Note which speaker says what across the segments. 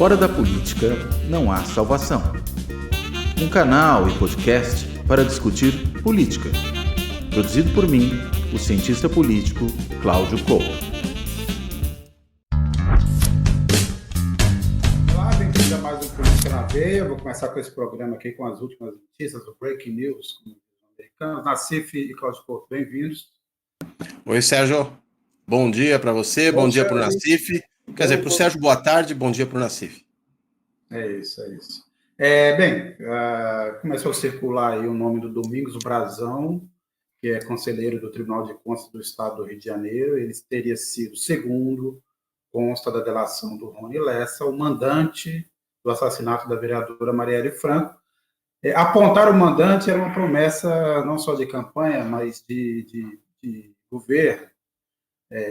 Speaker 1: Fora da política não há salvação. Um canal e podcast para discutir política. Produzido por mim, o cientista político Cláudio Couto.
Speaker 2: Olá, bem-vindo a mais um Política na Veia. Vou começar com esse programa aqui com as últimas notícias, o Breaking News, como os americanos. Nassif e Cláudio Couto, bem-vindos.
Speaker 3: Oi, Sérgio. Bom dia para você, bom dia para o Nassif. Quer dizer, para o Sérgio, boa tarde, bom dia para o Nassif.
Speaker 2: É isso. Começou a circular aí o nome do Domingos Brazão, que é conselheiro do Tribunal de Contas do Estado do Rio de Janeiro. Ele teria sido, segundo consta da delação do Rony Lessa, o mandante do assassinato da vereadora Marielle Franco. Apontar o mandante era uma promessa não só de campanha, mas de governo,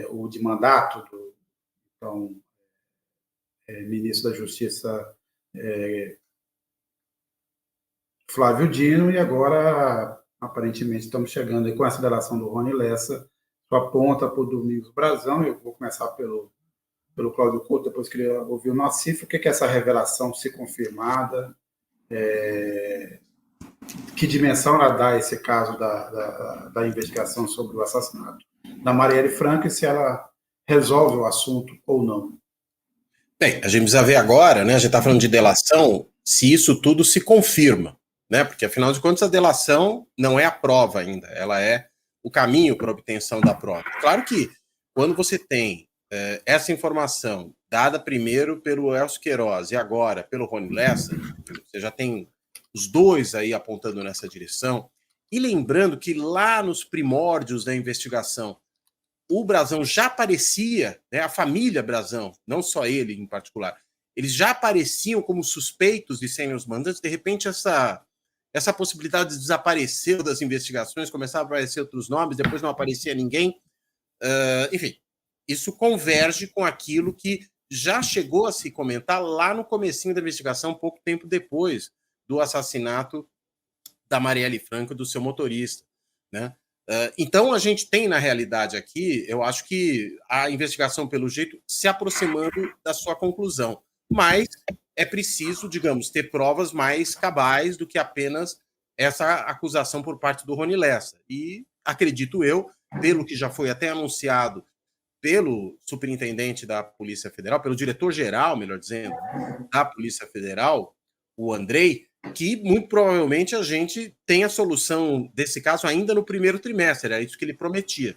Speaker 2: ou de mandato do então, ministro da Justiça Flávio Dino, e agora, aparentemente, estamos chegando aí com essa delação do Rony Lessa, só aponta para o Domingos Brazão. Eu vou começar pelo Cláudio Couto, depois queria ouvir o Nassif. O que é essa revelação, se confirmada? Que dimensão ela dá a esse caso da investigação sobre o assassinato da Marielle Franco, e se ela resolve o assunto ou não?
Speaker 3: Bem, a gente precisa ver agora, né? A gente está falando de delação, se isso tudo se confirma, né? Porque, afinal de contas, a delação não é a prova ainda, ela é o caminho para a obtenção da prova. Claro que, quando você tem essa informação dada primeiro pelo Elcio Queiroz e agora pelo Rony Lessa, você já tem os dois aí apontando nessa direção, e lembrando que lá nos primórdios da investigação, o Brazão já aparecia, né, a família Brazão, não só ele em particular, eles já apareciam como suspeitos de serem os mandantes. De repente, essa possibilidade desapareceu das investigações, começaram a aparecer outros nomes, depois não aparecia ninguém. Enfim, isso converge com aquilo que já chegou a se comentar lá no comecinho da investigação, pouco tempo depois do assassinato da Marielle Franco e do seu motorista, né? Então, a gente tem, na realidade, aqui, eu acho que a investigação, pelo jeito, se aproximando da sua conclusão. Mas é preciso, digamos, ter provas mais cabais do que apenas essa acusação por parte do Rony Lessa. E, acredito eu, pelo que já foi até anunciado pelo superintendente da Polícia Federal, pelo diretor-geral, melhor dizendo, da Polícia Federal, o Andrei, que muito provavelmente a gente tem a solução desse caso ainda no primeiro trimestre, era isso que ele prometia.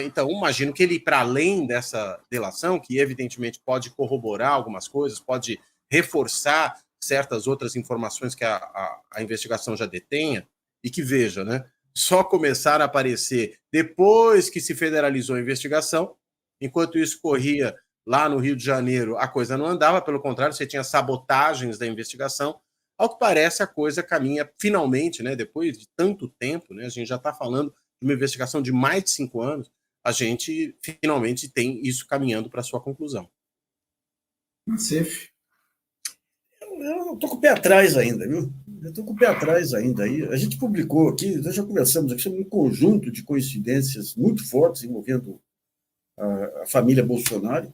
Speaker 3: Então, imagino que ele, para além dessa delação, que evidentemente pode corroborar algumas coisas, pode reforçar certas outras informações que a investigação já detenha, e que, veja, né, só começaram a aparecer depois que se federalizou a investigação. Enquanto isso corria lá no Rio de Janeiro, a coisa não andava, pelo contrário, você tinha sabotagens da investigação. Ao que parece, a coisa caminha finalmente, né, depois de tanto tempo, né, a gente já está falando de uma investigação de mais de 5 anos, a gente finalmente tem isso caminhando para a sua conclusão.
Speaker 2: Nassif?
Speaker 4: Eu estou com o pé atrás ainda, viu? Eu estou com o pé atrás ainda. A gente publicou aqui, nós já conversamos aqui sobre um conjunto de coincidências muito fortes envolvendo a família Bolsonaro.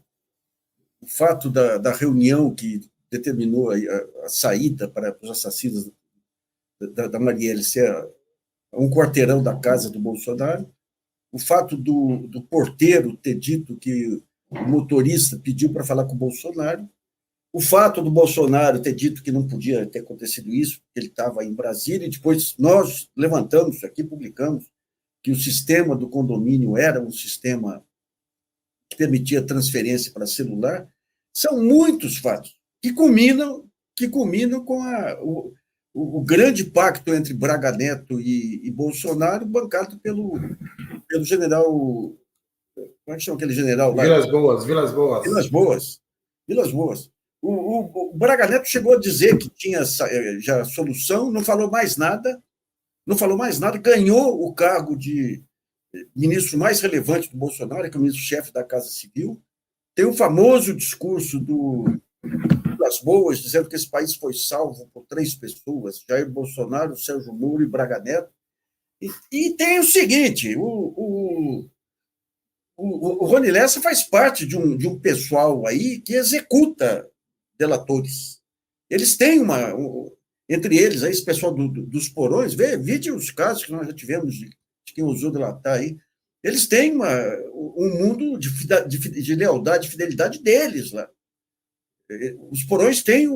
Speaker 4: O fato da reunião que determinou a saída para os assassinos da Marielle ser um quarteirão da casa do Bolsonaro, o fato do porteiro ter dito que o motorista pediu para falar com o Bolsonaro, o fato do Bolsonaro ter dito que não podia ter acontecido isso, que ele estava em Brasília, e depois nós levantamos isso aqui, publicamos, que o sistema do condomínio era um sistema que permitia transferência para celular. São muitos fatos que culminam com o grande pacto entre Braga Neto e Bolsonaro, bancado pelo general... Como é que chama aquele general lá? Vilas Boas. O Braga Neto chegou a dizer que tinha já solução, não falou mais nada, ganhou o cargo de ministro mais relevante do Bolsonaro, que é o ministro-chefe da Casa Civil. Tem o famoso discurso do Vilas Boas, dizendo que esse país foi salvo por 3 pessoas, Jair Bolsonaro, Sérgio Moro e Braga Neto. E tem o seguinte, o Rony Lessa faz parte de um pessoal aí que executa delatores. Eles têm entre eles, aí, esse pessoal dos porões, vide os casos que nós já tivemos de quem ousou delatar aí, eles têm um mundo de lealdade, de fidelidade deles lá. Os porões têm.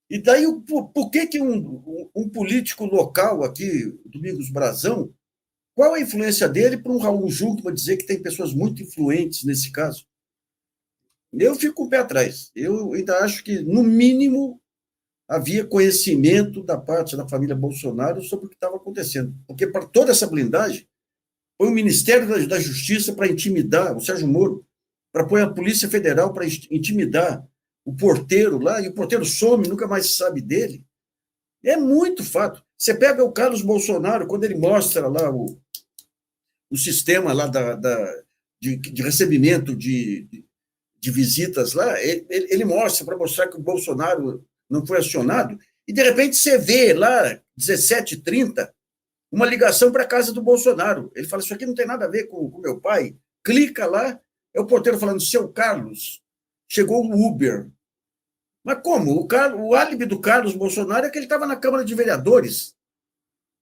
Speaker 4: E daí, por que um político local aqui, Domingos Brazão, qual a influência dele para um Raul Jungmann dizer que tem pessoas muito influentes nesse caso? Eu fico com o pé atrás. Eu ainda acho que, no mínimo, havia conhecimento da parte da família Bolsonaro sobre o que estava acontecendo. Porque, para toda essa blindagem, foi o Ministério da Justiça para intimidar o Sérgio Moro, para pôr a Polícia Federal para intimidar o porteiro lá, e o porteiro some, nunca mais se sabe dele. É muito fato. Você pega o Carlos Bolsonaro, quando ele mostra lá o sistema lá de recebimento de visitas lá, ele mostra para mostrar que o Bolsonaro não foi acionado, e de repente você vê lá, 17h30, uma ligação para a casa do Bolsonaro. Ele fala, isso aqui não tem nada a ver com meu pai. Clica lá, é o porteiro falando, seu Carlos, chegou o Uber. Mas como? O álibi do Carlos Bolsonaro é que ele estava na Câmara de Vereadores.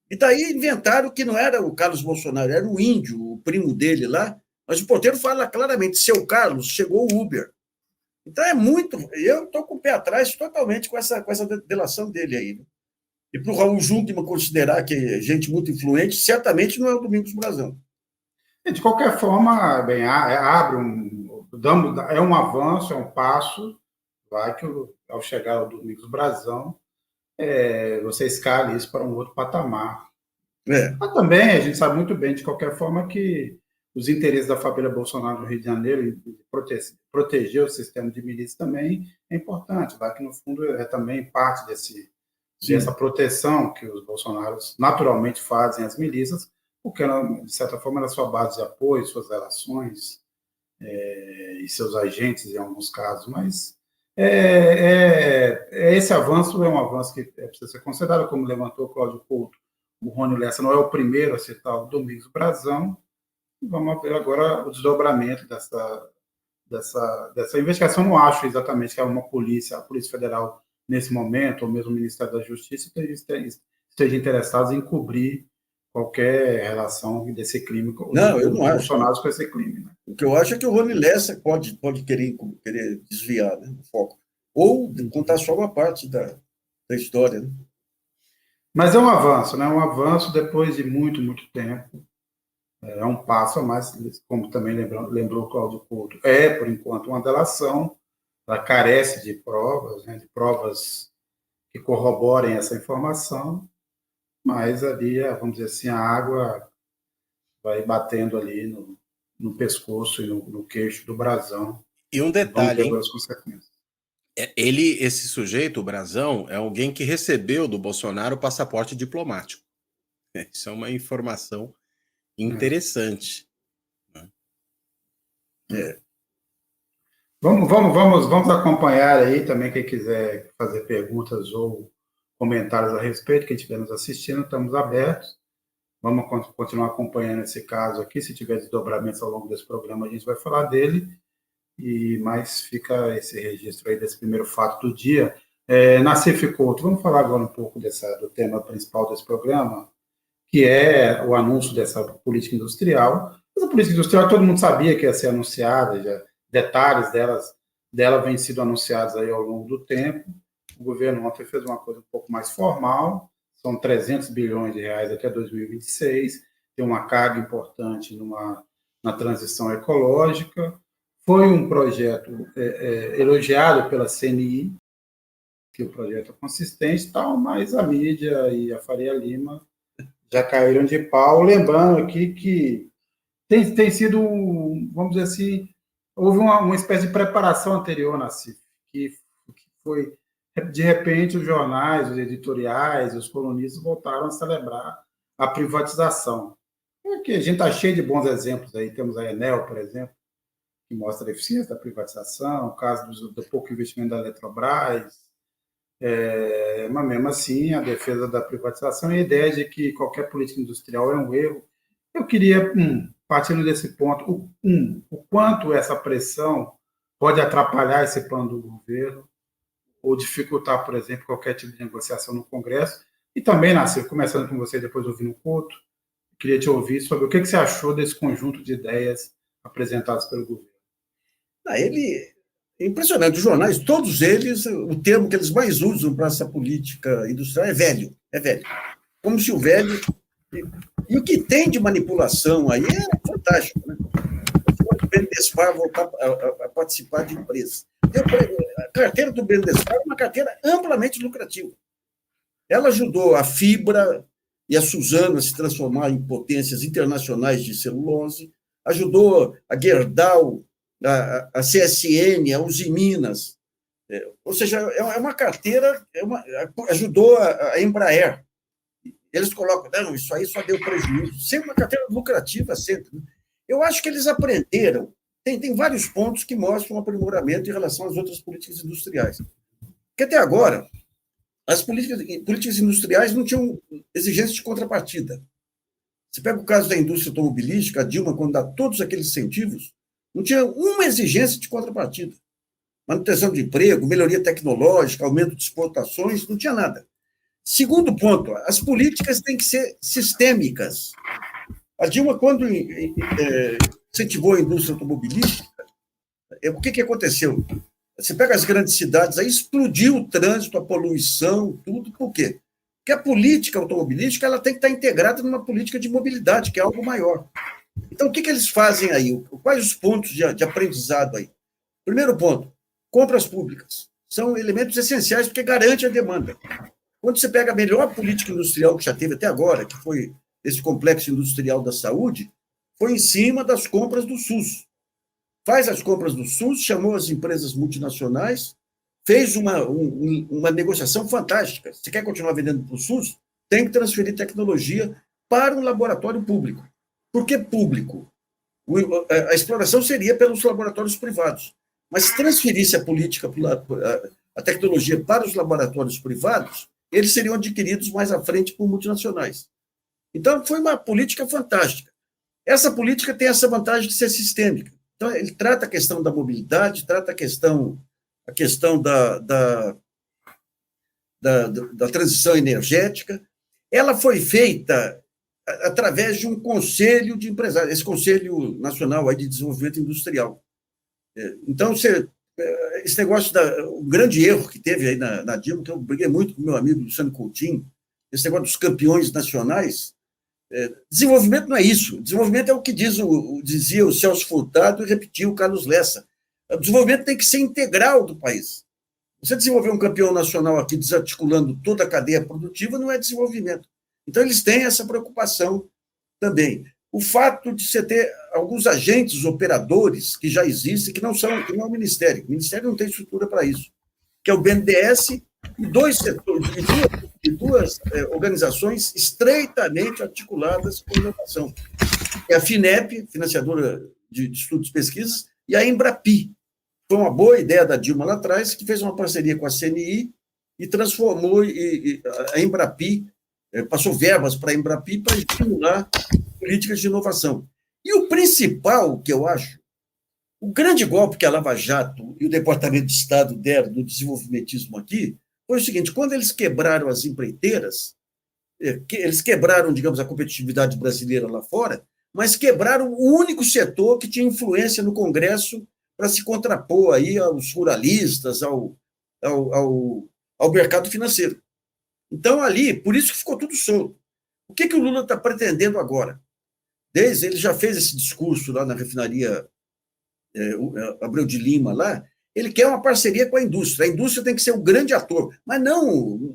Speaker 4: E daí inventaram que não era o Carlos Bolsonaro, era o índio, o primo dele lá, mas o porteiro fala claramente, seu Carlos, chegou o Uber. Então é muito... Eu estou com o pé atrás totalmente com essa delação dele aí. Né? E para o Raul Jungmann considerar que é gente muito influente, certamente não é o Domingos Brazão.
Speaker 2: De qualquer forma, bem, abre é um avanço, é um passo, vai que ao chegar ao Domingos Brazão, você escala isso para um outro patamar. Mas também a gente sabe muito bem, de qualquer forma, que os interesses da família Bolsonaro no Rio de Janeiro, proteger o sistema de milícia também é importante, vai que no fundo é também parte dessa proteção que os bolsonaros naturalmente fazem às milícias, porque, de certa forma, era sua base de apoio, suas relações e seus agentes, em alguns casos, mas esse avanço é um avanço que precisa ser considerado, como levantou o Cláudio Couto. O Rony Lessa não é o primeiro a citar o Domingos Brazão. Vamos ver agora o desdobramento dessa investigação. Não acho exatamente que é a Polícia Federal, nesse momento, ou mesmo o Ministério da Justiça, esteja interessados em cobrir qualquer relação desse crime.
Speaker 4: Não, eu não acho.
Speaker 2: Bolsonaro com esse crime. Né?
Speaker 4: O que eu acho é que o Rony Lessa pode querer desviar, né, o foco. Ou contar só uma parte da história. Né?
Speaker 2: Mas é um avanço, né? Um avanço depois de muito, muito tempo. É um passo a mais, como também lembrou o Cláudio Couto. Por enquanto, uma delação. Ela carece de provas, né? De provas que corroborem essa informação. Mas ali, vamos dizer assim, a água vai batendo ali no pescoço e no queixo do Brazão.
Speaker 3: E um detalhe,
Speaker 2: as consequências.
Speaker 3: Esse sujeito, o Brazão, é alguém que recebeu do Bolsonaro o passaporte diplomático. Isso é uma informação interessante.
Speaker 2: Vamos acompanhar aí também quem quiser fazer perguntas ou comentários a respeito, quem estiver nos assistindo, estamos abertos. Vamos continuar acompanhando esse caso aqui. Se tiver desdobramentos ao longo desse programa, a gente vai falar dele. Mas fica esse registro aí desse primeiro fato do dia. Nassif Couto, vamos falar agora um pouco do tema principal desse programa, que é o anúncio dessa política industrial. Essa política industrial todo mundo sabia que ia ser anunciada, já detalhes dela vêm sido anunciados aí ao longo do tempo. O governo ontem fez uma coisa um pouco mais formal, são 300 bilhões de reais até 2026, tem uma carga importante na transição ecológica. Foi um projeto elogiado pela CNI, que o projeto é consistente, tal, mas a mídia e a Faria Lima já caíram de pau, lembrando aqui que tem sido, vamos dizer assim, houve uma espécie de preparação anterior na CIF, que foi, de repente, os jornais, os editoriais, os colunistas voltaram a celebrar a privatização. Porque a gente está cheio de bons exemplos aí, temos a Enel, por exemplo, que mostra a eficiência da privatização, o caso do pouco investimento da Eletrobras, mas mesmo assim a defesa da privatização e a ideia de que qualquer política industrial é um erro. Eu queria, partindo desse ponto, o quanto essa pressão pode atrapalhar esse plano do governo, ou dificultar, por exemplo, qualquer tipo de negociação no Congresso. E também, Nassif, começando com você, depois ouvindo o Couto, queria te ouvir sobre o que você achou desse conjunto de ideias apresentadas pelo governo.
Speaker 4: Ele é impressionante. Os jornais, todos eles, o termo que eles mais usam para essa política industrial é velho. É velho. Como se o velho... E o que tem de manipulação aí é fantástico, né? O BNDESPar voltar a participar de empresas. A carteira do BNDESPar é uma carteira amplamente lucrativa. Ela ajudou a Fibra e a Suzano a se transformar em potências internacionais de celulose, ajudou a Gerdau, a CSN, a Usiminas. Ou seja, é uma carteira, ajudou a Embraer. Eles colocam, não, isso aí só deu prejuízo. Sempre uma carteira lucrativa, sempre. Eu acho que eles aprenderam. Tem vários pontos que mostram um aprimoramento em relação às outras políticas industriais. Porque até agora, as políticas industriais não tinham exigência de contrapartida. Você pega o caso da indústria automobilística, a Dilma, quando dá todos aqueles incentivos, não tinha uma exigência de contrapartida. Manutenção de emprego, melhoria tecnológica, aumento de exportações, não tinha nada. Segundo ponto, as políticas têm que ser sistêmicas. A Dilma, quando incentivou a indústria automobilística, o que aconteceu? Você pega as grandes cidades, aí explodiu o trânsito, a poluição, tudo. Por quê? Porque a política automobilística ela tem que estar integrada numa política de mobilidade, que é algo maior. Então, o que eles fazem aí? Quais os pontos de aprendizado aí? Primeiro ponto, compras públicas. São elementos essenciais porque garante a demanda. Quando você pega a melhor política industrial que já teve até agora, que foi esse complexo industrial da saúde, foi em cima das compras do SUS. Faz as compras do SUS, chamou as empresas multinacionais, fez uma negociação fantástica. Você quer continuar vendendo para o SUS? Tem que transferir tecnologia para um laboratório público. Por que público? A exploração seria pelos laboratórios privados. Mas se transferisse a tecnologia para os laboratórios privados, eles seriam adquiridos mais à frente por multinacionais. Então, foi uma política fantástica. Essa política tem essa vantagem de ser sistêmica. Então, ele trata a questão da mobilidade, trata a questão da transição energética. Ela foi feita através de um conselho de empresários, esse Conselho Nacional aí de Desenvolvimento Industrial. Então, esse negócio, o grande erro que teve aí na Dilma, que eu briguei muito com meu amigo Luciano Coutinho, esse negócio dos campeões nacionais, desenvolvimento não é isso. Desenvolvimento é o que dizia o Celso Furtado e repetiu o Carlos Lessa. O desenvolvimento tem que ser integral do país. Você desenvolver um campeão nacional aqui desarticulando toda a cadeia produtiva não é desenvolvimento. Então, eles têm essa preocupação também. O fato de você ter alguns agentes operadores que já existem, que não é o Ministério. O Ministério não tem estrutura para isso, que é o BNDES e dois setores, e duas organizações estreitamente articuladas com inovação. É a FINEP, financiadora de estudos e pesquisas, e a Embrapi. Foi uma boa ideia da Dilma lá atrás, que fez uma parceria com a CNI e transformou a Embrapi, passou verbas para a Embrapi para estimular políticas de inovação. E o principal, que eu acho, o grande golpe que a Lava Jato e o Departamento de Estado deram do desenvolvimentismo aqui, foi o seguinte: quando eles quebraram as empreiteiras, eles quebraram, digamos, a competitividade brasileira lá fora, mas quebraram o único setor que tinha influência no Congresso para se contrapor aí aos ruralistas, ao mercado financeiro. Então, ali, por isso que ficou tudo solto. O que o Lula está pretendendo agora? Ele já fez esse discurso lá na refinaria Abreu de Lima, lá. Ele quer uma parceria com a indústria. A indústria tem que ser o grande ator, mas não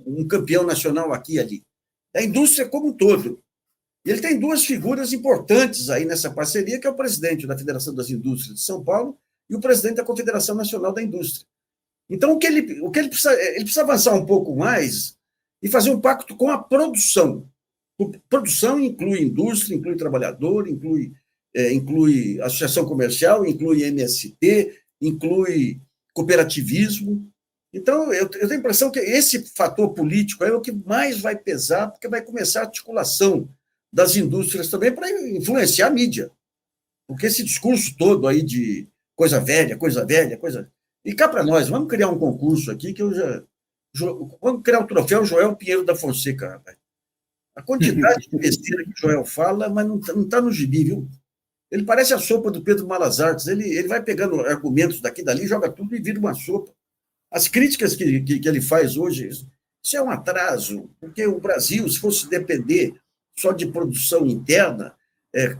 Speaker 4: um campeão nacional aqui e ali. A indústria como um todo. E ele tem duas figuras importantes aí nessa parceria, que é o presidente da Federação das Indústrias de São Paulo e o presidente da Confederação Nacional da Indústria. Então, o que ele precisa avançar um pouco mais e fazer um pacto com a produção. Produção inclui indústria, inclui trabalhador, inclui associação comercial, inclui MST, inclui cooperativismo. Então, eu tenho a impressão que esse fator político é o que mais vai pesar, porque vai começar a articulação das indústrias também para influenciar a mídia. Porque esse discurso todo aí de coisa velha, E cá para nós, vamos criar um concurso aqui que vamos criar o troféu Joel Pinheiro da Fonseca, rapaz. A quantidade de besteira que o Joel fala, mas não está no gibi, viu? Ele parece a sopa do Pedro Malas Artes. Ele vai pegando argumentos daqui e dali, joga tudo e vira uma sopa. As críticas que ele faz hoje, isso é um atraso, porque o Brasil, se fosse depender só de produção interna,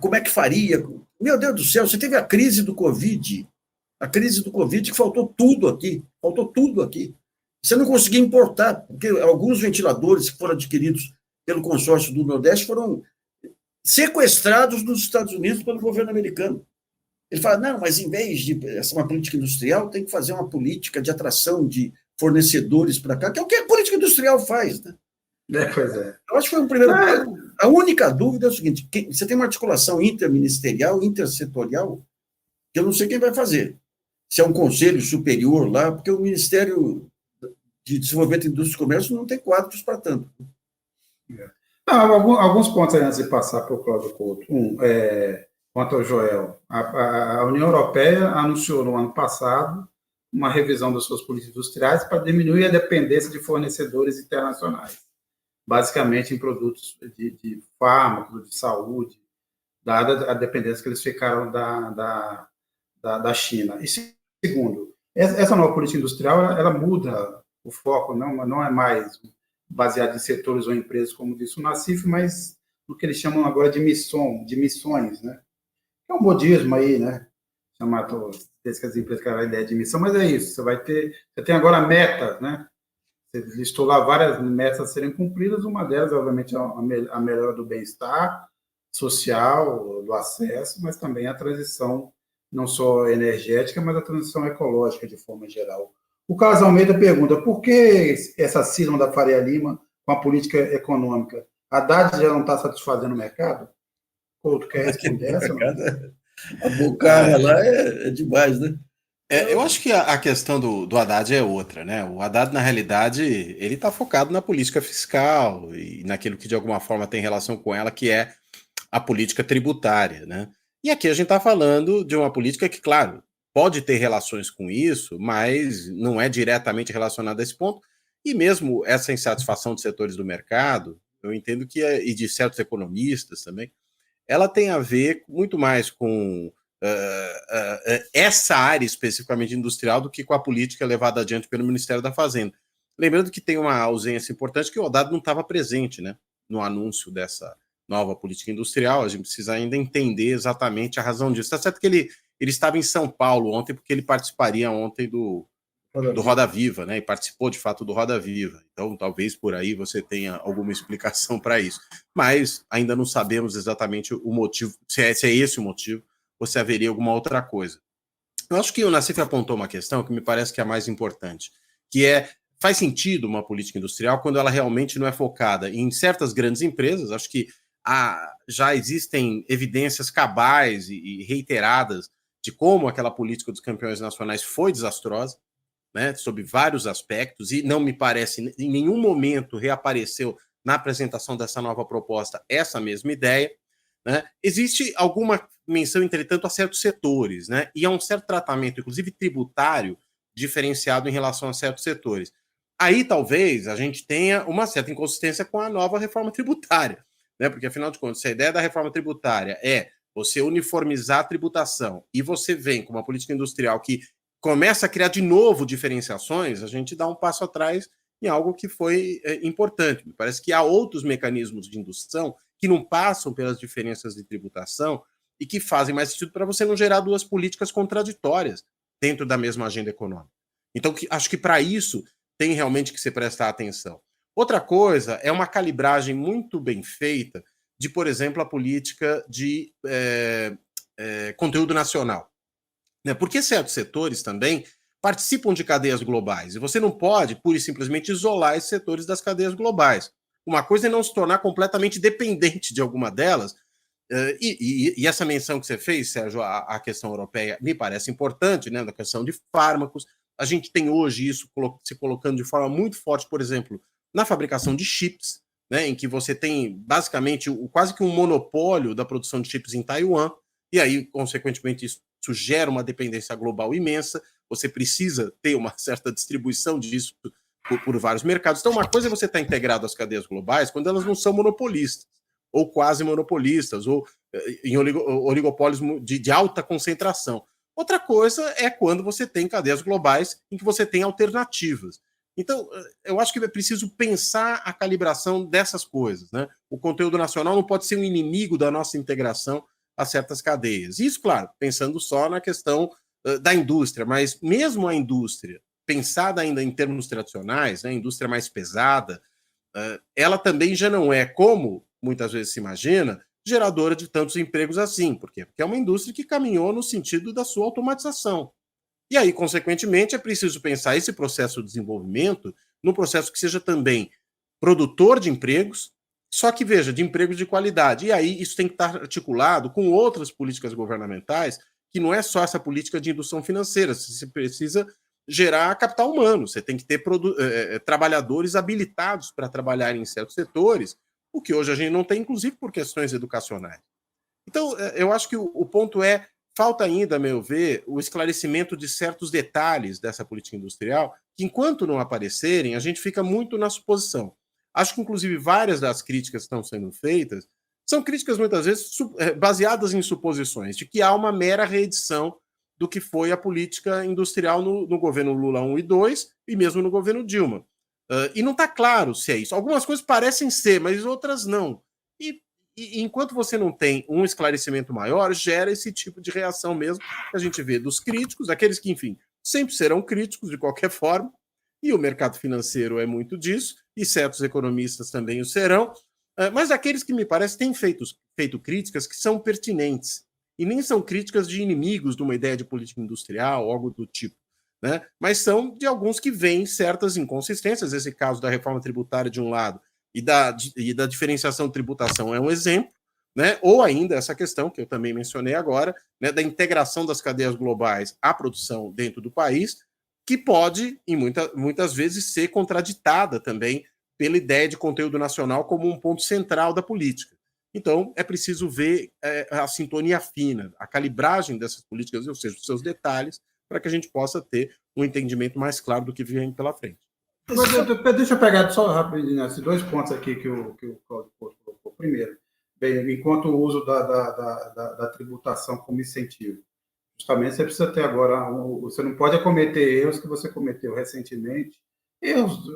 Speaker 4: como é que faria? Meu Deus do céu, você teve a crise do Covid que faltou tudo aqui. Você não conseguia importar, porque alguns ventiladores que foram adquiridos pelo consórcio do Nordeste foram sequestrados nos Estados Unidos pelo governo americano. Ele fala, não, mas em vez de uma política industrial, tem que fazer uma política de atração de fornecedores para cá, que é o que a política industrial faz, né?
Speaker 2: Pois é.
Speaker 4: Eu acho que foi um primeiro ponto. A única dúvida é o seguinte, você tem uma articulação interministerial, intersetorial, que eu não sei quem vai fazer. Se é um conselho superior lá, porque o Ministério de Desenvolvimento, Indústria e Comércio não tem quadros para tanto.
Speaker 2: Alguns pontos aí antes de passar para o Cláudio Couto. Quanto ao Joel, a União Europeia anunciou no ano passado uma revisão das suas políticas industriais para diminuir a dependência de fornecedores internacionais, basicamente em produtos de fármacos, de saúde, dada a dependência que eles ficaram da China. E segundo, essa nova política industrial ela muda o foco, não é mais baseado em setores ou empresas, como disse o Nassif, mas no que eles chamam agora de missões, né? É um modismo aí, né? Chamar desde que as empresas querem a ideia de missão, mas é isso. Você tem agora metas, né? Você listou lá várias metas a serem cumpridas. Uma delas, obviamente, é a melhora do bem-estar social, do acesso, mas também a transição não só energética, mas a transição ecológica de forma geral. O Carlos Almeida pergunta: por que essa cisma da Faria Lima com a política econômica? A Haddad já não está satisfazendo o mercado? Couto, quer responder essa?
Speaker 4: A bocarra lá é demais, né?
Speaker 3: Eu acho que a questão do Haddad é outra, né? O Haddad, na realidade, ele está focado na política fiscal e naquilo que de alguma forma tem relação com ela, que é a política tributária, né? E aqui a gente está falando de uma política que, claro, pode ter relações com isso, mas não é diretamente relacionada a esse ponto. E mesmo essa insatisfação de setores do mercado, eu entendo que, e de certos economistas também, ela tem a ver muito mais com essa área especificamente industrial do que com a política levada adiante pelo Ministério da Fazenda. Lembrando que tem uma ausência importante, que o Haddad não estava presente, né, no anúncio dessa nova política industrial. A gente precisa ainda entender exatamente a razão disso. Está certo que ele estava em São Paulo ontem, porque ele participaria ontem do Roda Viva, né? E participou de fato do Roda Viva. Então, talvez por aí você tenha alguma explicação para isso. Mas ainda não sabemos exatamente o motivo, se é esse o motivo, ou se haveria alguma outra coisa. Eu acho que o Nassif apontou uma questão que me parece que é a mais importante, que faz sentido uma política industrial quando ela realmente não é focada em certas grandes empresas. Acho que já existem evidências cabais e reiteradas de como aquela política dos campeões nacionais foi desastrosa, né, sob vários aspectos, e não me parece, em nenhum momento reapareceu na apresentação dessa nova proposta essa mesma ideia, né? Existe alguma menção, entretanto, a certos setores, né, e a um certo tratamento, inclusive tributário, diferenciado em relação a certos setores. Aí talvez a gente tenha uma certa inconsistência com a nova reforma tributária, né, porque, afinal de contas, se a ideia da reforma tributária é você uniformizar a tributação e você vem com uma política industrial que começa a criar de novo diferenciações, a gente dá um passo atrás em algo que foi importante. Me parece que há outros mecanismos de indução que não passam pelas diferenças de tributação e que fazem mais sentido para você não gerar duas políticas contraditórias dentro da mesma agenda econômica. Então, acho que para isso tem realmente que se prestar atenção. Outra coisa é uma calibragem muito bem feita de, por exemplo, a política de conteúdo nacional. Porque certos setores também participam de cadeias globais, e você não pode, pura e simplesmente, isolar esses setores das cadeias globais. Uma coisa é não se tornar completamente dependente de alguma delas, e essa menção que você fez, Sérgio, a questão europeia, me parece importante, né, da questão de fármacos. A gente tem hoje isso se colocando de forma muito forte, por exemplo, na fabricação de chips, né, em que você tem, basicamente, quase que um monopólio da produção de chips em Taiwan, e aí, consequentemente, isso gera uma dependência global imensa. você precisa ter uma certa distribuição disso por vários mercados. Então, uma coisa é você estar integrado às cadeias globais quando elas não são monopolistas, ou quase monopolistas, ou em oligopólios de alta concentração. Outra coisa é quando você tem cadeias globais em que você tem alternativas. Então, eu acho que é preciso pensar a calibração dessas coisas, né? O conteúdo nacional não pode ser um inimigo da nossa integração a certas cadeias. Isso, claro, pensando só na questão da indústria, mas mesmo a indústria, pensada ainda em termos tradicionais, né, a indústria mais pesada, ela também já não é, como muitas vezes se imagina, geradora de tantos empregos assim. Por quê? Porque é uma indústria que caminhou no sentido da sua automatização. E aí, consequentemente, é preciso pensar esse processo de desenvolvimento num processo que seja também produtor de empregos, só que, veja, de empregos de qualidade. E aí isso tem que estar articulado com outras políticas governamentais, que não é só essa política de indução financeira. Você precisa gerar capital humano, você tem que ter trabalhadores habilitados para trabalhar em certos setores, o que hoje a gente não tem, inclusive por questões educacionais. Então, eu acho que o ponto é, falta ainda, a meu ver, o esclarecimento de certos detalhes dessa política industrial, que enquanto não aparecerem, a gente fica muito na suposição. Acho que, inclusive, várias das críticas que estão sendo feitas são críticas, muitas vezes, baseadas em suposições de que há uma mera reedição do que foi a política industrial no governo Lula 1 e 2 e mesmo no governo Dilma. E não está claro se é isso. Algumas coisas parecem ser, mas outras não. E enquanto você não tem um esclarecimento maior, gera esse tipo de reação mesmo que a gente vê dos críticos, aqueles que, enfim, sempre serão críticos de qualquer forma, e o mercado financeiro é muito disso, e certos economistas também o serão, mas aqueles que me parece têm feito críticas que são pertinentes, e nem são críticas de inimigos de uma ideia de política industrial, algo do tipo, né? Mas são de alguns que veem certas inconsistências, esse caso da reforma tributária de um lado, e da diferenciação de tributação é um exemplo, né? Ou ainda essa questão que eu também mencionei agora, né, da integração das cadeias globais à produção dentro do país, que pode, e muitas vezes, ser contraditada também pela ideia de conteúdo nacional como um ponto central da política. Então, é preciso ver a sintonia fina, a calibragem dessas políticas, ou seja, os seus detalhes, para que a gente possa ter um entendimento mais claro do que vem pela frente.
Speaker 2: Mas, deixa eu pegar só rapidinho esses dois pontos aqui que o Cláudio colocou. Primeiro, bem, enquanto o uso da tributação como incentivo, justamente você precisa ter agora, você não pode cometer erros que você cometeu recentemente. Erros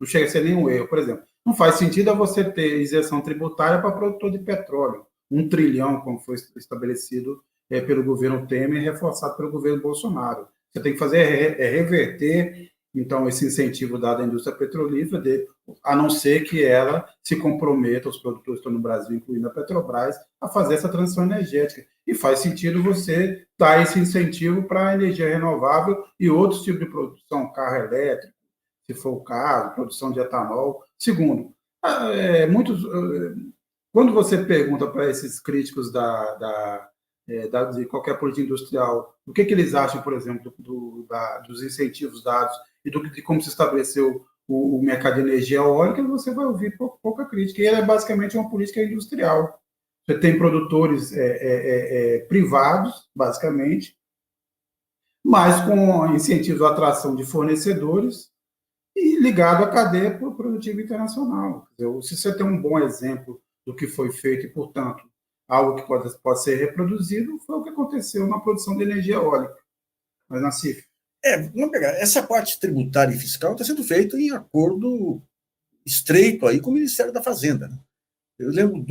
Speaker 2: não chega a ser nenhum erro. Por exemplo, não faz sentido você ter isenção tributária para produtor de petróleo, 1 trilhão, como foi estabelecido pelo governo Temer e reforçado pelo governo Bolsonaro. Você tem que fazer reverter, então, esse incentivo dado à indústria petrolífera, a não ser que ela se comprometa, os produtores que estão no Brasil, incluindo a Petrobras, a fazer essa transição energética. E faz sentido você dar esse incentivo para a energia renovável e outros tipos de produção, carro elétrico, se for o caso, produção de etanol. Segundo, quando você pergunta para esses críticos de qualquer política industrial, o que eles acham, por exemplo, dos incentivos dados e de como se estabeleceu o mercado de energia eólica, você vai ouvir pouca crítica. E ela é basicamente uma política industrial. Você tem produtores privados, basicamente, mas com incentivos à atração de fornecedores e ligado à cadeia produtiva internacional. Quer dizer, se você tem um bom exemplo do que foi feito e, portanto, algo que pode ser reproduzido, foi o que aconteceu na produção de energia eólica. Mas, Nassif.
Speaker 4: Vamos pegar. Essa parte tributária e fiscal está sendo feita em acordo estreito aí com o Ministério da Fazenda, né? Eu lembro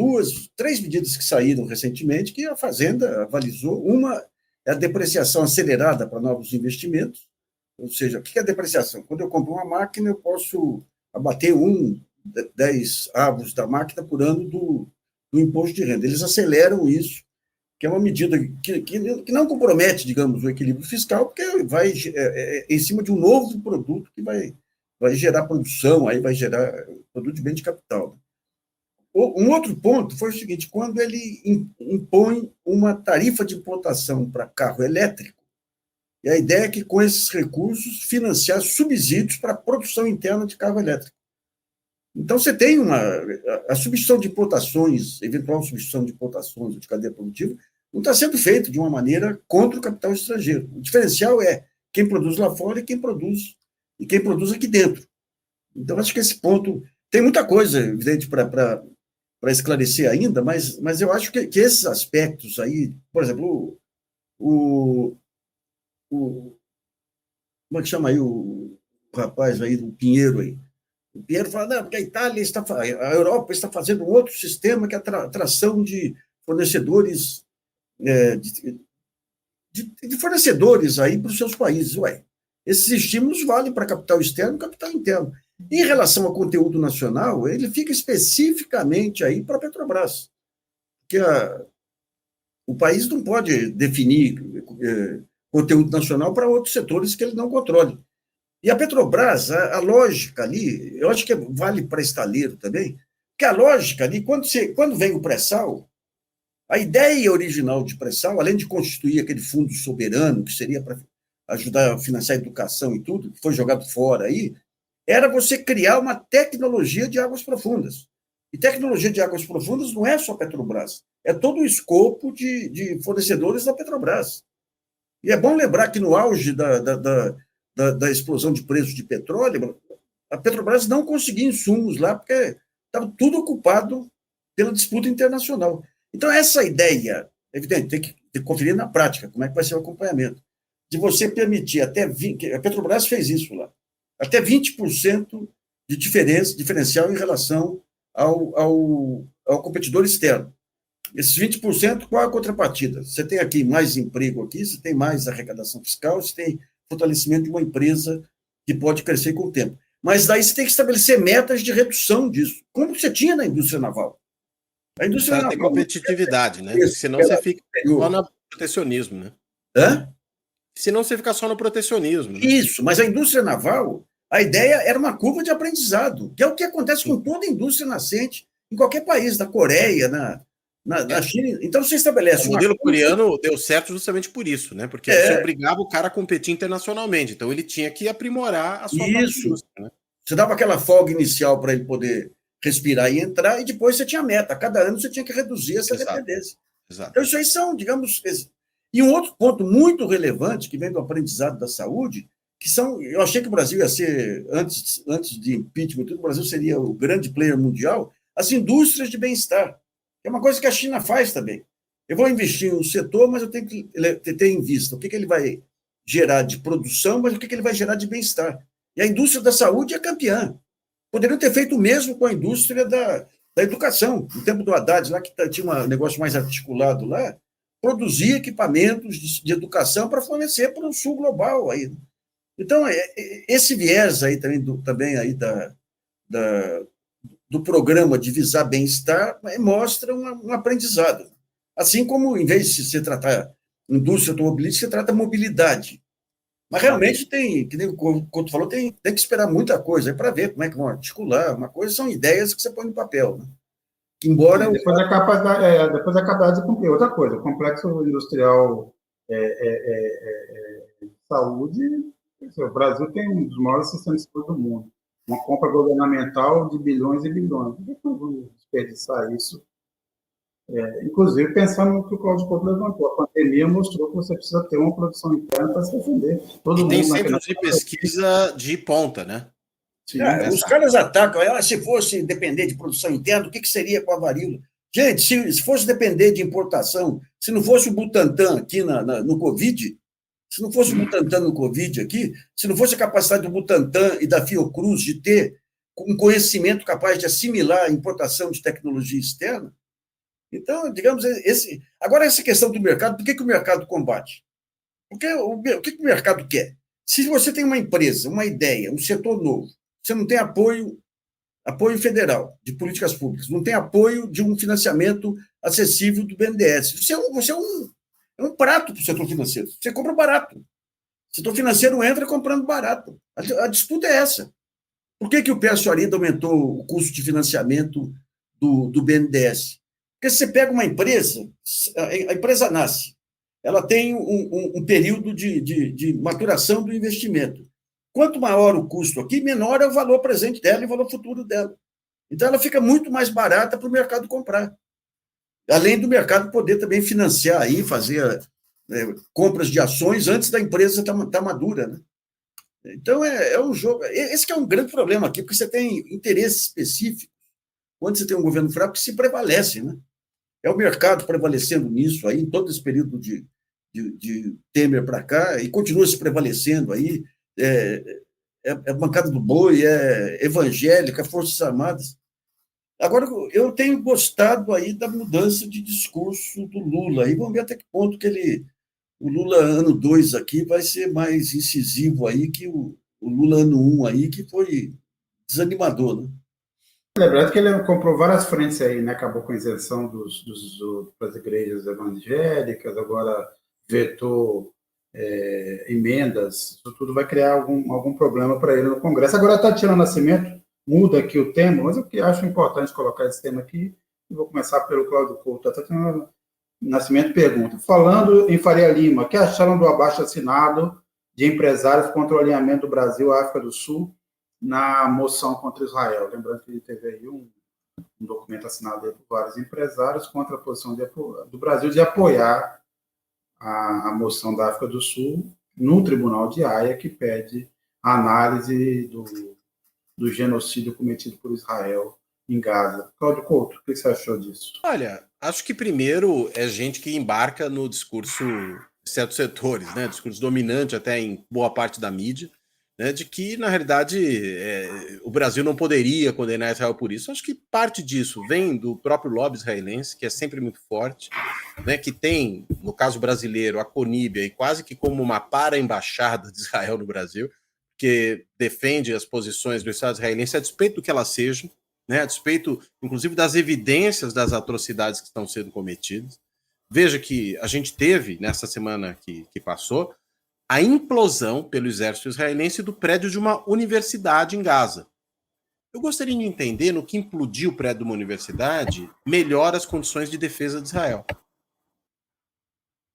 Speaker 4: 3 medidas que saíram recentemente que a Fazenda avalizou. Uma é a depreciação acelerada para novos investimentos, ou seja, o que é a depreciação? Quando eu compro uma máquina, eu posso abater 10 avos da máquina por ano do imposto de renda. Eles aceleram isso, que é uma medida que não compromete, digamos, o equilíbrio fiscal, porque vai em cima de um novo produto que vai gerar produção, aí vai gerar produto de bem de capital. Um outro ponto foi o seguinte: quando ele impõe uma tarifa de importação para carro elétrico, e a ideia é que, com esses recursos, financiar subsídios para a produção interna de carro elétrico. Então, você tem a substituição de importações, eventual substituição de importações de cadeia produtiva, não está sendo feito de uma maneira contra o capital estrangeiro. O diferencial é quem produz lá fora e quem produz aqui dentro. Então, acho que esse ponto... Tem muita coisa, evidente, para esclarecer ainda, mas eu acho que esses aspectos aí, por exemplo, como é que chama aí o rapaz aí, o Pinheiro aí? O Pinheiro fala, não, porque a Europa está fazendo um outro sistema que é a atração de fornecedores, de fornecedores aí para os seus países. Ué, esses estímulos valem para capital externo e capital interno. Em relação ao conteúdo nacional, ele fica especificamente aí para a Petrobras, porque o país não pode definir conteúdo nacional para outros setores que ele não controle. E a Petrobras, a lógica ali, eu acho que vale para estaleiro também, porque a lógica ali, quando vem o pré-sal, a ideia original de pré-sal, além de constituir aquele fundo soberano, que seria para ajudar a financiar a educação e tudo, que foi jogado fora aí, era você criar uma tecnologia de águas profundas. E tecnologia de águas profundas não é só Petrobras, é todo o escopo de fornecedores da Petrobras. E é bom lembrar que no auge da explosão de preços de petróleo, a Petrobras não conseguia insumos lá, porque estava tudo ocupado pela disputa internacional. Então, essa ideia, evidente, tem que conferir na prática como é que vai ser o acompanhamento, de você permitir até 20%, a Petrobras fez isso lá, até 20% de diferencial em relação ao competidor externo. Esses 20%, qual é a contrapartida? Você tem aqui mais emprego aqui, você tem mais arrecadação fiscal, você tem fortalecimento de uma empresa que pode crescer com o tempo. Mas daí você tem que estabelecer metas de redução disso, como você tinha na indústria naval. A indústria naval
Speaker 3: tem competitividade, né? Senão você fica só no protecionismo, né? Senão você fica só no protecionismo. Né?
Speaker 4: Isso, mas a indústria naval, a ideia era uma curva de aprendizado, que é o que acontece com toda a indústria nascente em qualquer país, na Coreia, na China. Então, você estabelece
Speaker 3: o modelo coreano deu certo justamente por isso, né? Porque você obrigava o cara a competir internacionalmente. Então, ele tinha que aprimorar a sua indústria. Né?
Speaker 4: Você dava aquela folga inicial para ele poder respirar e entrar, e depois você tinha meta. Cada ano você tinha que reduzir essa dependência.
Speaker 3: Exato.
Speaker 4: Então, isso aí são, digamos... E um outro ponto muito relevante, que vem do aprendizado da saúde, que são... Eu achei que o Brasil ia ser, antes de impeachment, o Brasil seria o grande player mundial, as indústrias de bem-estar. É uma coisa que a China faz também. Eu vou investir em um setor, mas eu tenho que ter em vista o que ele vai gerar de produção, mas o que ele vai gerar de bem-estar. E a indústria da saúde é campeã. Poderiam ter feito o mesmo com a indústria da educação. No tempo do Haddad, lá que tinha um negócio mais articulado lá, produzia equipamentos de educação para fornecer para o sul global. Aí. Então, esse viés aí também aí do programa de visar bem-estar mostra um aprendizado. Assim como, em vez de se tratar indústria automobilística, você trata mobilidade. Mas realmente tem, que nem o Couto falou, tem que esperar muita coisa para ver como é que vão articular. Uma coisa são ideias que você põe no papel. Né? Que embora...
Speaker 2: Depois é capaz de cumprir. Outra coisa, o complexo industrial de saúde, o Brasil tem um dos maiores sistemas de saúde do mundo. Uma compra governamental de bilhões e bilhões. Por que não vamos desperdiçar isso? Inclusive, pensando no que o Cláudio Couto levantou, a pandemia mostrou que você precisa ter uma produção interna para se defender.
Speaker 3: E tem centros de pesquisa de ponta, né?
Speaker 4: Sim, os caras atacam, se fosse depender de produção interna, o que seria com a varíola? Gente, se fosse depender de importação, se não fosse o Butantan aqui no Covid, se não fosse o Butantan no Covid aqui, se não fosse a capacidade do Butantan e da Fiocruz de ter um conhecimento capaz de assimilar a importação de tecnologia externa, então, digamos, agora essa questão do mercado, por que o mercado combate? Porque o que o mercado quer? Se você tem uma empresa, uma ideia, um setor novo, você não tem apoio federal de políticas públicas, não tem apoio de um financiamento acessível do BNDES. Você é um prato para o setor financeiro. Você compra barato. O setor financeiro entra comprando barato. A disputa é essa. Por que o Pércio Arida aumentou o custo de financiamento do BNDES? Porque se você pega uma empresa, a empresa nasce, ela tem um período de maturação do investimento. Quanto maior o custo aqui, menor é o valor presente dela e o valor futuro dela. Então, ela fica muito mais barata para o mercado comprar. além do mercado poder também financiar aí, fazer compras de ações antes da empresa estar madura, né? Então, é um jogo... Esse que é um grande problema aqui, porque você tem interesses específicos, quando você tem um governo fraco, que se prevalece, né? É o mercado prevalecendo nisso aí, em todo esse período de Temer para cá, e continua se prevalecendo aí, a bancada do boi, evangélica, Forças Armadas. Agora, eu tenho gostado aí da mudança de discurso do Lula, e vamos ver até que ponto que o Lula ano 2 aqui vai ser mais incisivo aí que o Lula ano 1 aí, que foi desanimador, né?
Speaker 2: Lembrando que ele comprou várias frentes aí, né? Acabou com a isenção das igrejas evangélicas, agora vetou emendas, isso tudo vai criar algum problema para ele no Congresso. Agora, Tatiana Nascimento muda aqui o tema, mas eu acho importante colocar esse tema aqui, e vou começar pelo Cláudio Couto. A Tatiana Nascimento pergunta: falando em Faria Lima, o que acharam do abaixo-assinado de empresários contra o alinhamento do Brasil à África do Sul na moção contra Israel? Lembrando que teve aí um documento assinado aí por vários empresários contra a posição do Brasil de apoiar a moção da África do Sul no Tribunal de Haia, que pede a análise do genocídio cometido por Israel em Gaza. Cláudio Couto, o que você achou disso?
Speaker 3: Olha, acho que primeiro é gente que embarca no discurso de certos setores, né? Discurso dominante até em boa parte da mídia, né, de que, na realidade, o Brasil não poderia condenar Israel por isso. Acho que parte disso vem do próprio lobby israelense, que é sempre muito forte, né, que tem, no caso brasileiro, a Conib aí, quase que como uma para-embaixada de Israel no Brasil, que defende as posições do Estado israelense a despeito do que elas sejam, né, a despeito, inclusive, das evidências das atrocidades que estão sendo cometidas. Veja que a gente teve, nessa semana que passou, a implosão pelo exército israelense do prédio de uma universidade em Gaza. Eu gostaria de entender no que implodiu o prédio de uma universidade melhora as condições de defesa de Israel.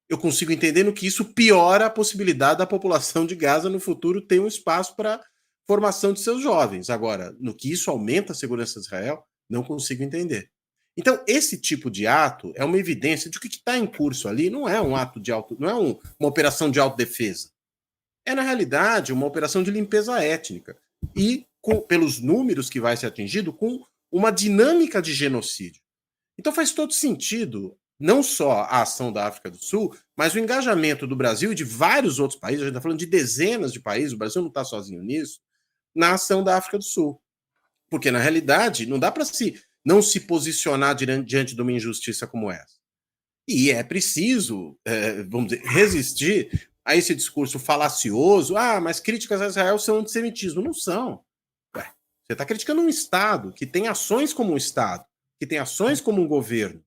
Speaker 3: Eu consigo entender no que isso piora a possibilidade da população de Gaza no futuro ter um espaço para formação de seus jovens. Agora, no que isso aumenta a segurança de Israel, não consigo entender. Então, esse tipo de ato é uma evidência de que o que está em curso ali não é um ato de não é uma operação de autodefesa. É, na realidade, uma operação de limpeza étnica. E, pelos números que vai ser atingido, com uma dinâmica de genocídio. Então, faz todo sentido, não só a ação da África do Sul, mas o engajamento do Brasil e de vários outros países, a gente está falando de dezenas de países, o Brasil não está sozinho nisso, na ação da África do Sul. Porque, na realidade, não dá para não se posicionar diante de uma injustiça como essa. E é preciso, vamos dizer, resistir a esse discurso falacioso, mas críticas a Israel são antissemitismo. Não são. Você está criticando um Estado que tem ações como um Estado, que tem ações como um governo.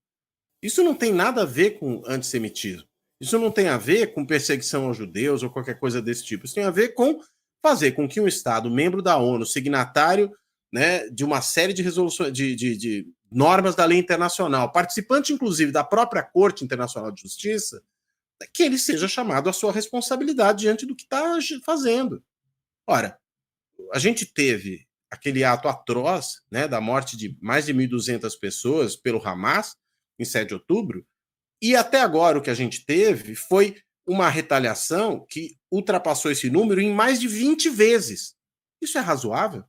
Speaker 3: Isso não tem nada a ver com antissemitismo. Isso não tem a ver com perseguição aos judeus ou qualquer coisa desse tipo. Isso tem a ver com fazer com que um Estado, membro da ONU, signatário, né, de uma série de resoluções, de normas da lei internacional, participante, inclusive, da própria Corte Internacional de Justiça, que ele seja chamado à sua responsabilidade diante do que está fazendo. Ora, a gente teve aquele ato atroz, né, da morte de mais de 1.200 pessoas pelo Hamas, em 7 de outubro, e até agora o que a gente teve foi uma retaliação que ultrapassou esse número em mais de 20 vezes. Isso é razoável?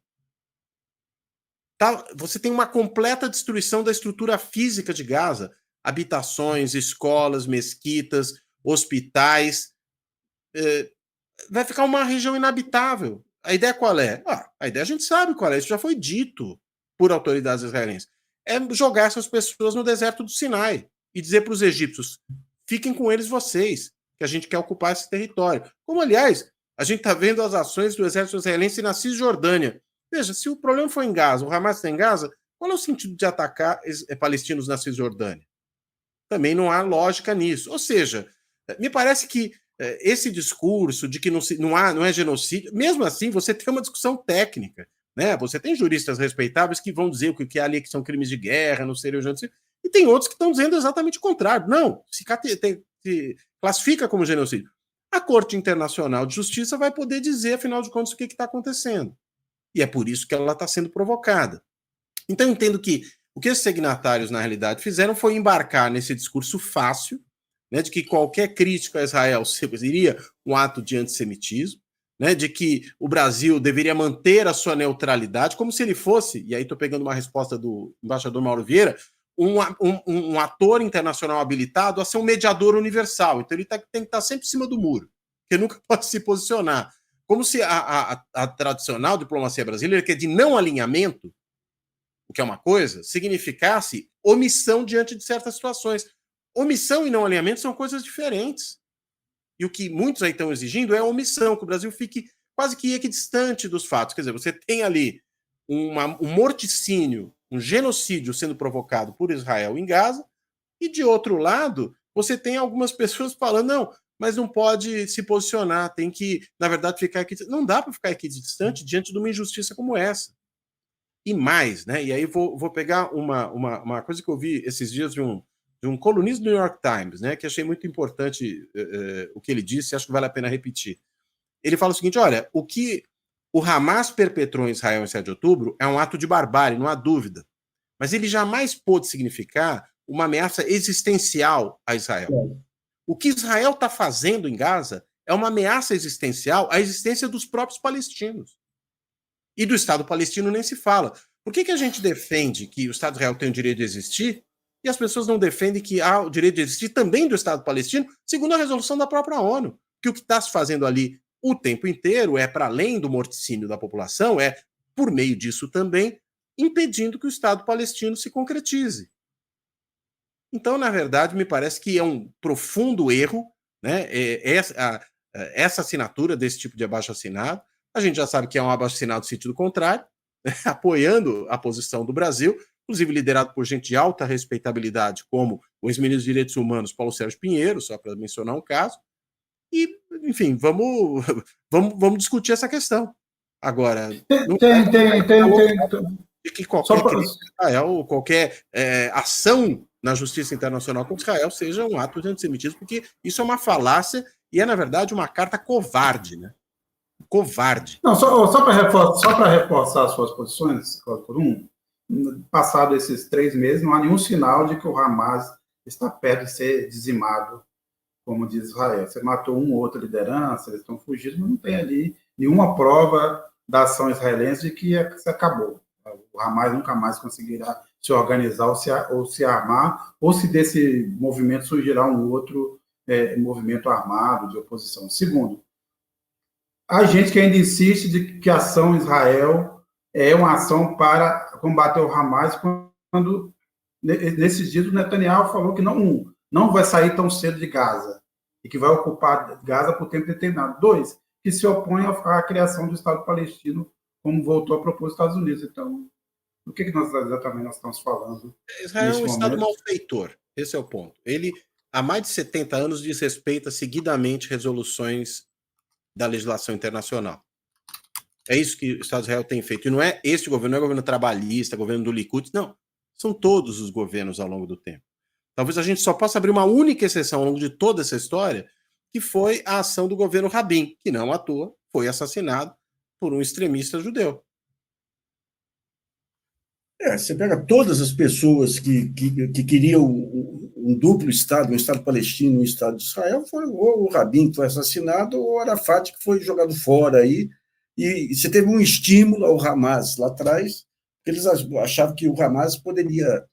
Speaker 3: Você tem uma completa destruição da estrutura física de Gaza. Habitações, escolas, mesquitas, hospitais. Vai ficar uma região inabitável. A ideia qual é? A ideia a gente sabe qual é. Isso já foi dito por autoridades israelenses. É jogar essas pessoas no deserto do Sinai e dizer para os egípcios: fiquem com eles vocês, que a gente quer ocupar esse território. Como, aliás, a gente está vendo as ações do exército israelense na Cisjordânia. Veja, se o problema foi em Gaza, o Hamas está em Gaza, qual é o sentido de atacar palestinos na Cisjordânia? Também não há lógica nisso. Ou seja, me parece que esse discurso de que não é genocídio, mesmo assim, você tem uma discussão técnica, né? Você tem juristas respeitáveis que vão dizer que há ali que são crimes de guerra, não seria o genocídio, e tem outros que estão dizendo exatamente o contrário. Não, se classifica como genocídio. A Corte Internacional de Justiça vai poder dizer, afinal de contas, o que está acontecendo. E é por isso que ela está sendo provocada. Então, eu entendo que O que esses signatários, na realidade, fizeram foi embarcar nesse discurso fácil, né, de que qualquer crítica a Israel seria um ato de antissemitismo, né, de que o Brasil deveria manter a sua neutralidade, como se ele fosse, e aí estou pegando uma resposta do embaixador Mauro Vieira, um ator internacional habilitado a ser um mediador universal. Então ele tem que estar sempre em cima do muro, porque nunca pode se posicionar. Como se a tradicional diplomacia brasileira, que é de não alinhamento, o que é uma coisa, significasse omissão diante de certas situações. Omissão e não alinhamento são coisas diferentes. E o que muitos aí estão exigindo é a omissão, que o Brasil fique quase que equidistante dos fatos. Quer dizer, você tem ali um morticínio, um genocídio sendo provocado por Israel em Gaza, e de outro lado, você tem algumas pessoas falando, não, mas não pode se posicionar, tem que, na verdade, ficar equidistante. Não dá para ficar equidistante diante de uma injustiça como essa. E mais, né? E aí vou pegar uma coisa que eu vi esses dias de um colunista do New York Times, né? Que achei muito importante o que ele disse, acho que vale a pena repetir. Ele fala o seguinte: olha, o que o Hamas perpetrou em Israel em 7 de outubro é um ato de barbárie, não há dúvida. Mas ele jamais pôde significar uma ameaça existencial a Israel. O que Israel está fazendo em Gaza é uma ameaça existencial à existência dos próprios palestinos. E do Estado palestino nem se fala. Por que a gente defende que o Estado de Israel tem o direito de existir e as pessoas não defendem que há o direito de existir também do Estado palestino, segundo a resolução da própria ONU? Que o que está se fazendo ali o tempo inteiro é, para além do morticínio da população, é, por meio disso também, impedindo que o Estado palestino se concretize. Então, na verdade, me parece que é um profundo erro, né, essa assinatura desse tipo de abaixo-assinado. A gente já sabe que é um abaixo-assinado no sentido contrário, né, apoiando a posição do Brasil, inclusive liderado por gente de alta respeitabilidade, como o ex-ministro dos Direitos Humanos, Paulo Sérgio Pinheiro, só para mencionar um caso. E, enfim, vamos discutir essa questão. Agora, de que qualquer crime de Israel, qualquer ação na justiça internacional contra Israel seja um ato de antissemitismo, porque isso é uma falácia e é, na verdade, uma carta covarde, né? Covarde.
Speaker 2: Não, só para reforçar as suas posições, por passado esses 3 meses, não há nenhum sinal de que o Hamas está perto de ser dizimado, como diz Israel. Você matou uma ou outra liderança, eles estão fugindo, mas não tem ali nenhuma prova da ação israelense de que se acabou. O Hamas nunca mais conseguirá se organizar ou se armar, ou se desse movimento surgirá um outro movimento armado de oposição. Segundo, a gente que ainda insiste de que a ação Israel é uma ação para combater o Hamas, quando, nesses dias, o Netanyahu falou que não vai sair tão cedo de Gaza, e que vai ocupar Gaza por tempo determinado. 2, que se opõe à criação do Estado palestino, como voltou a propor os Estados Unidos. Então, do que nós exatamente estamos falando?
Speaker 3: Israel é um Estado malfeitor, esse é o ponto. Ele, há mais de 70 anos, desrespeita seguidamente resoluções da legislação internacional. É isso que o Estado de Israel tem feito. E não é este governo, não é governo trabalhista, governo do Likud, não. São todos os governos ao longo do tempo. Talvez a gente só possa abrir uma única exceção ao longo de toda essa história, que foi a ação do governo Rabin, que não à toa foi assassinado por um extremista judeu.
Speaker 4: Você pega todas as pessoas que queriam um duplo Estado, um Estado palestino e um Estado de Israel, foi ou o Rabin que foi assassinado ou o Arafat que foi jogado fora aí. E você teve um estímulo ao Hamas lá atrás, porque eles achavam que o Hamas poderia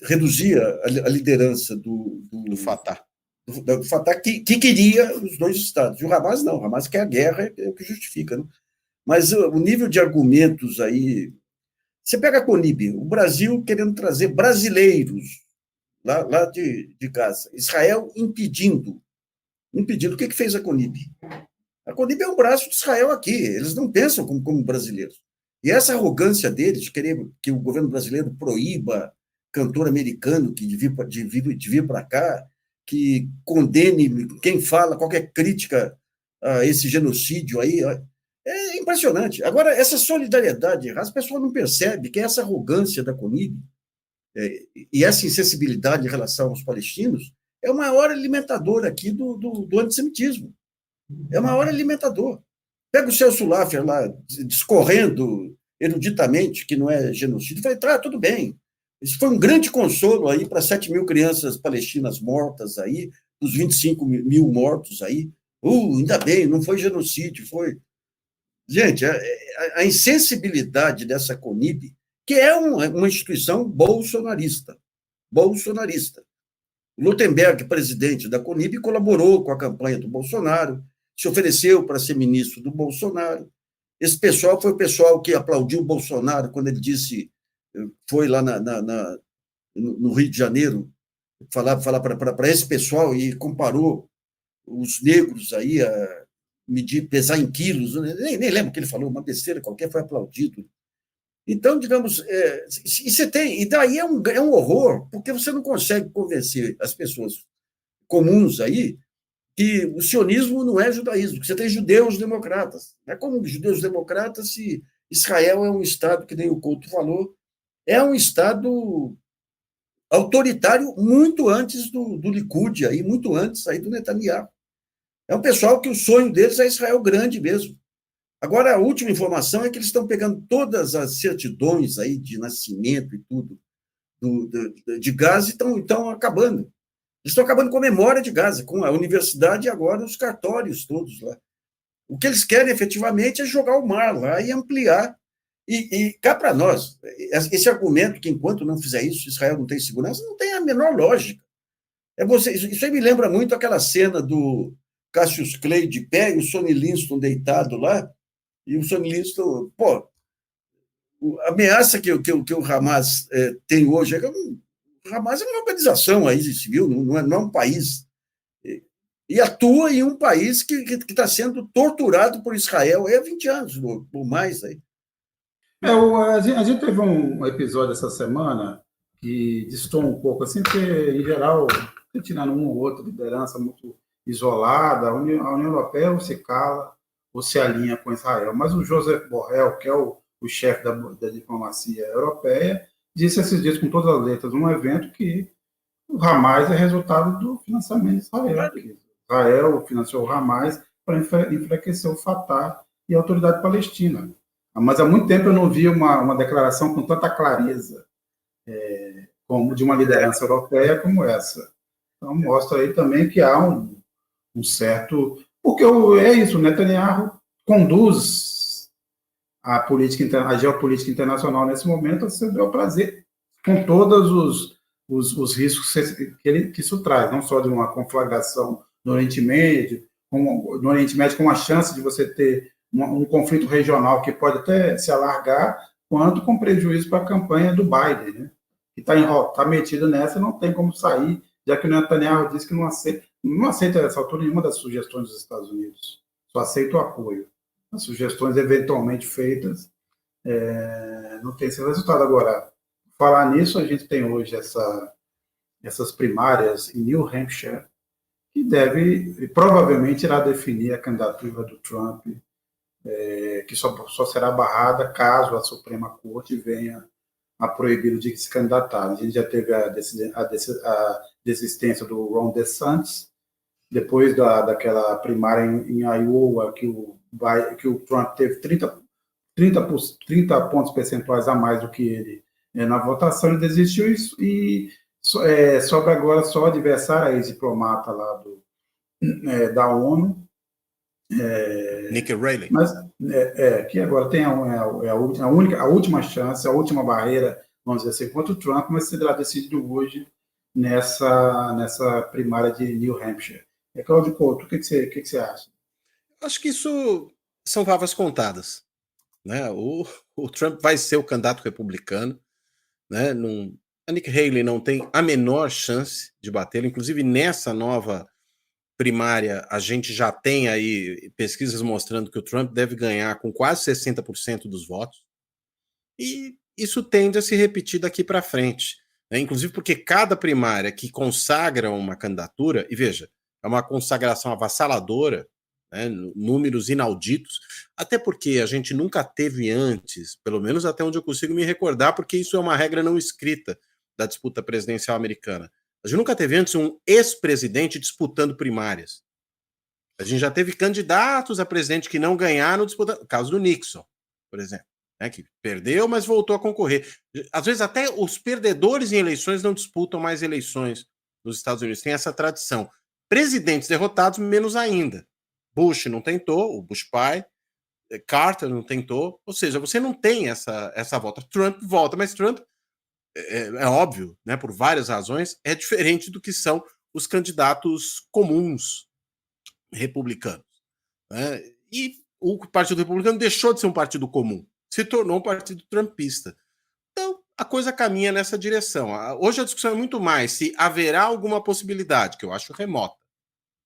Speaker 4: reduzir a liderança do
Speaker 3: Fatah.
Speaker 4: Do Fatah, que queria os 2 Estados. E o Hamas não, o Hamas quer a guerra, é o que justifica, né? Mas o nível de argumentos aí... Você pega a Conib, o Brasil querendo trazer brasileiros lá de Gaza, Israel impedindo. O que fez a Conib? A Conib é um braço de Israel aqui, eles não pensam como brasileiros. E essa arrogância deles de querer que o governo brasileiro proíba cantor americano de vir para cá, que condene quem fala, qualquer crítica a esse genocídio aí, é impressionante. Agora, essa solidariedade, as pessoas não percebem que essa arrogância da Conib e essa insensibilidade em relação aos palestinos é o maior alimentador aqui do antissemitismo. É o maior alimentador. Pega o Celso Laffer lá, discorrendo eruditamente que não é genocídio. Eu falei, tá, tudo bem. Isso foi um grande consolo aí para 7 mil crianças palestinas mortas aí, os 25 mil mortos aí. Ainda bem, não foi genocídio, foi... Gente, a insensibilidade dessa CONIB, que é uma instituição bolsonarista. O Lutemberg, presidente da CONIB, colaborou com a campanha do Bolsonaro, se ofereceu para ser ministro do Bolsonaro. Esse pessoal foi o pessoal que aplaudiu o Bolsonaro quando ele disse, foi lá no Rio de Janeiro, falar para esse pessoal e comparou os negros aí a medir, pesar em quilos, nem lembro o que ele falou, uma besteira qualquer, foi aplaudido. Então, digamos, e daí é um horror, porque você não consegue convencer as pessoas comuns aí que o sionismo não é judaísmo, que você tem judeus democratas. É como judeus democratas se Israel é um Estado, que nem o Couto falou, é um Estado autoritário muito antes do Likud, aí, muito antes aí do Netanyahu. É um pessoal que o sonho deles é Israel grande mesmo. Agora, a última informação é que eles estão pegando todas as certidões aí de nascimento e tudo de Gaza e estão acabando. Eles estão acabando com a memória de Gaza, com a universidade e agora os cartórios todos lá. O que eles querem efetivamente é jogar o mar lá e ampliar. E cá para nós, esse argumento que enquanto não fizer isso, Israel não tem segurança, não tem a menor lógica. Isso aí me lembra muito aquela cena do Cassius Clay de pé e o Sonny Liston deitado lá, e o Sonny Liston, a ameaça que o Hamas tem hoje, o Hamas é uma organização aí civil, não é um país, e atua em um país que está sendo torturado por Israel há 20 anos, ou mais. Aí.
Speaker 2: A gente teve um episódio essa semana que distou um pouco, assim, porque, em geral, tirando um ou outro, liderança muito isolada, a União Europeia ou se cala ou se alinha com Israel. Mas o Joseph Borrell, que é o chefe da diplomacia europeia, disse esses dias, com todas as letras, num evento, que o Hamas é resultado do financiamento de Israel. Israel financiou o Hamas para enfraquecer o Fatah e a autoridade palestina. Mas há muito tempo eu não vi uma declaração com tanta clareza como de uma liderança europeia como essa. Então, mostra aí também que há um certo... Porque é isso, o Netanyahu conduz a geopolítica internacional nesse momento a seu bel prazer, com todos os riscos que isso traz, não só de uma conflagração no Oriente Médio, com a chance de você ter um conflito regional que pode até se alargar, quanto com prejuízo para a campanha do Biden, né? Que está metido nessa e não tem como sair, já que o Netanyahu disse que não aceita nessa altura nenhuma das sugestões dos Estados Unidos, só aceita o apoio. As sugestões eventualmente feitas não tem esse resultado. Agora, falar nisso, a gente tem hoje essas primárias em New Hampshire, que provavelmente irá definir a candidatura do Trump, que só será barrada caso a Suprema Corte venha a proibir de se candidatar. A gente já teve a desistência do Ron DeSantis, depois daquela primária em Iowa, que o Trump teve 30 pontos percentuais a mais do que ele na votação, ele desistiu e sobra agora só o adversário, ex-diplomata lá da ONU,
Speaker 3: Nikki Haley.
Speaker 2: Mas que agora tem a última chance, a última barreira, vamos dizer assim, contra o Trump, mas será decidido hoje nessa primária de New Hampshire. Cláudio Couto, o que você acha?
Speaker 3: Acho que isso são favas contadas, né? O Trump vai ser o candidato republicano, né? A Nikki Haley não tem a menor chance de bater, inclusive nessa nova primária, a gente já tem aí pesquisas mostrando que o Trump deve ganhar com quase 60% dos votos, e isso tende a se repetir daqui para frente, né? Inclusive porque cada primária que consagra uma candidatura, e veja, é uma consagração avassaladora, né, números inauditos, até porque a gente nunca teve antes, pelo menos até onde eu consigo me recordar, porque isso é uma regra não escrita da disputa presidencial americana. A gente nunca teve antes um ex-presidente disputando primárias. A gente já teve candidatos a presidente que não ganharam disputando. O caso do Nixon, por exemplo. né, que perdeu, mas voltou a concorrer. Às vezes até os perdedores em eleições não disputam mais eleições nos Estados Unidos. Tem essa tradição. Presidentes derrotados, menos ainda. Bush não tentou, o Bush pai, Carter não tentou, ou seja, você não tem essa volta. Trump volta, mas Trump, é óbvio, né, por várias razões, é diferente do que são os candidatos comuns republicanos, né? E o Partido Republicano deixou de ser um partido comum, se tornou um partido trumpista. Então, a coisa caminha nessa direção. Hoje a discussão é muito mais se haverá alguma possibilidade, que eu acho remota,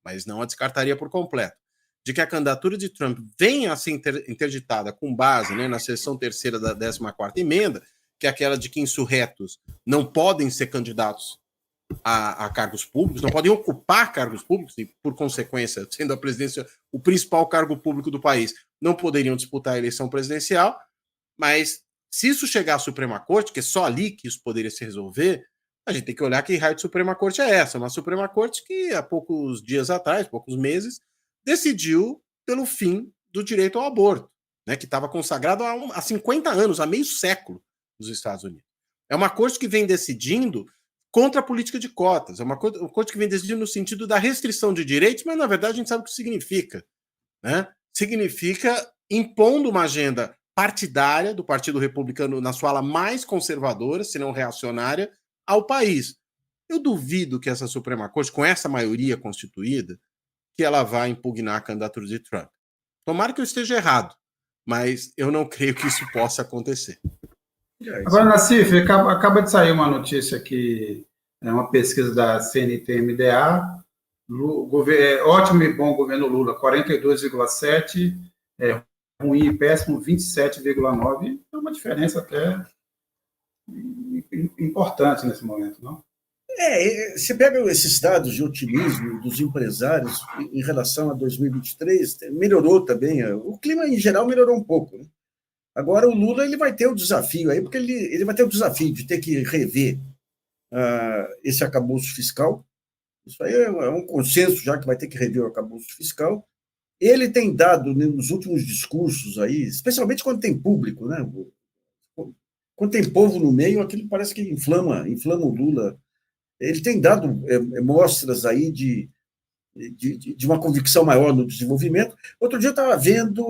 Speaker 3: mas não a descartaria por completo, de que a candidatura de Trump venha a ser interditada com base, né, na seção 3ª da 14ª emenda, que é aquela de que insurretos não podem ser candidatos a cargos públicos, não podem ocupar cargos públicos e, por consequência, sendo a presidência o principal cargo público do país, não poderiam disputar a eleição presidencial. Mas se isso chegar à Suprema Corte, que é só ali que isso poderia se resolver, a gente tem que olhar que raio de Suprema Corte é essa. Uma Suprema Corte que, há poucos dias atrás, poucos meses, decidiu pelo fim do direito ao aborto, né, que estava consagrado há 50 anos, há meio século nos Estados Unidos. É uma corte que vem decidindo contra a política de cotas, é uma corte que vem decidindo no sentido da restrição de direitos, mas, na verdade, a gente sabe o que significa, né? Significa impondo uma agenda partidária do Partido Republicano na sua ala mais conservadora, se não reacionária, ao país. Eu duvido que essa Suprema Corte, com essa maioria constituída, que ela vá impugnar a candidatura de Trump. Tomara que eu esteja errado, mas eu não creio que isso possa acontecer.
Speaker 2: Agora, Nassif, acaba de sair uma notícia que é uma pesquisa da CNT-MDA, ótimo e bom governo Lula, 42,7%, ruim e péssimo, 27,9%, é uma diferença até importante nesse momento, não?
Speaker 4: Você pega esses dados de otimismo dos empresários em relação a 2023, melhorou também, o clima em geral melhorou um pouco, né? Agora o Lula ele vai ter o desafio aí, porque ele vai ter o desafio de ter que rever esse arcabouço fiscal. Isso aí é um consenso já que vai ter que rever o arcabouço fiscal. Ele tem dado, né, nos últimos discursos aí, especialmente quando tem público, né? Quando tem povo no meio, aquilo parece que inflama o Lula. Ele tem dado mostras aí de uma convicção maior no desenvolvimento. Outro dia eu estava vendo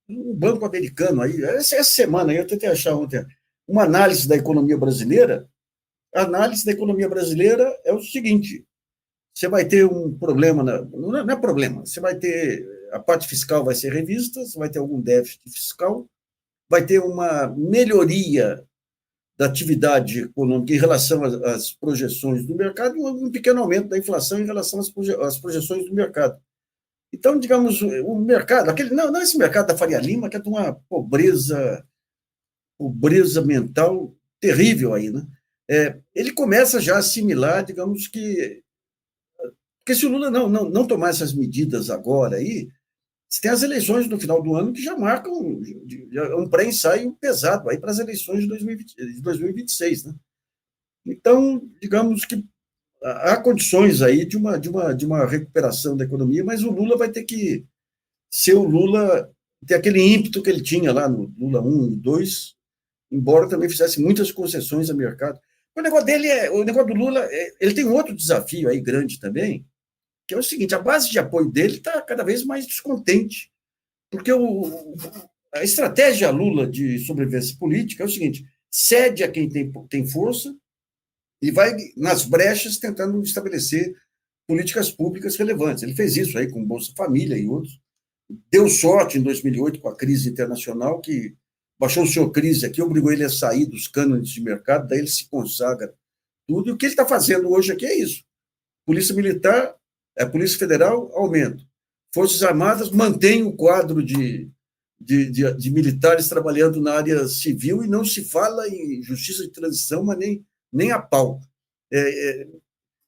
Speaker 4: um banco americano aí, essa semana, eu tentei achar ontem, uma análise da economia brasileira. A análise da economia brasileira é o seguinte: você vai ter um problema, não é problema, você vai ter, a parte fiscal vai ser revista, você vai ter algum déficit fiscal, vai ter uma melhoria da atividade econômica em relação às projeções do mercado, um pequeno aumento da inflação em relação às projeções do mercado. Então, digamos, o mercado, não esse mercado da Faria Lima, que é de uma pobreza mental terrível aí, né? Ele começa já a assimilar, digamos que... Porque se o Lula não tomar essas medidas agora aí, você tem as eleições no final do ano que já marcam um pré-ensaio pesado aí para as eleições de 2026, né? Então, digamos que há condições aí de uma recuperação da economia, mas o Lula vai ter que ser o Lula, ter aquele ímpeto que ele tinha lá no Lula 1 e 2, embora também fizesse muitas concessões ao mercado. O negócio do Lula, ele tem outro desafio aí grande também, que é o seguinte: a base de apoio dele está cada vez mais descontente, porque a estratégia Lula de sobrevivência política é o seguinte: cede a quem tem força e vai nas brechas tentando estabelecer políticas públicas relevantes. Ele fez isso aí com Bolsa Família e outros. Deu sorte em 2008 com a crise internacional, que baixou o seu crise aqui, obrigou ele a sair dos cânones de mercado, daí ele se consagra tudo. E o que ele está fazendo hoje aqui é isso. Polícia Militar, Polícia Federal, aumento. Forças Armadas mantém o quadro de militares trabalhando na área civil e não se fala em justiça de transição, mas nem a pau.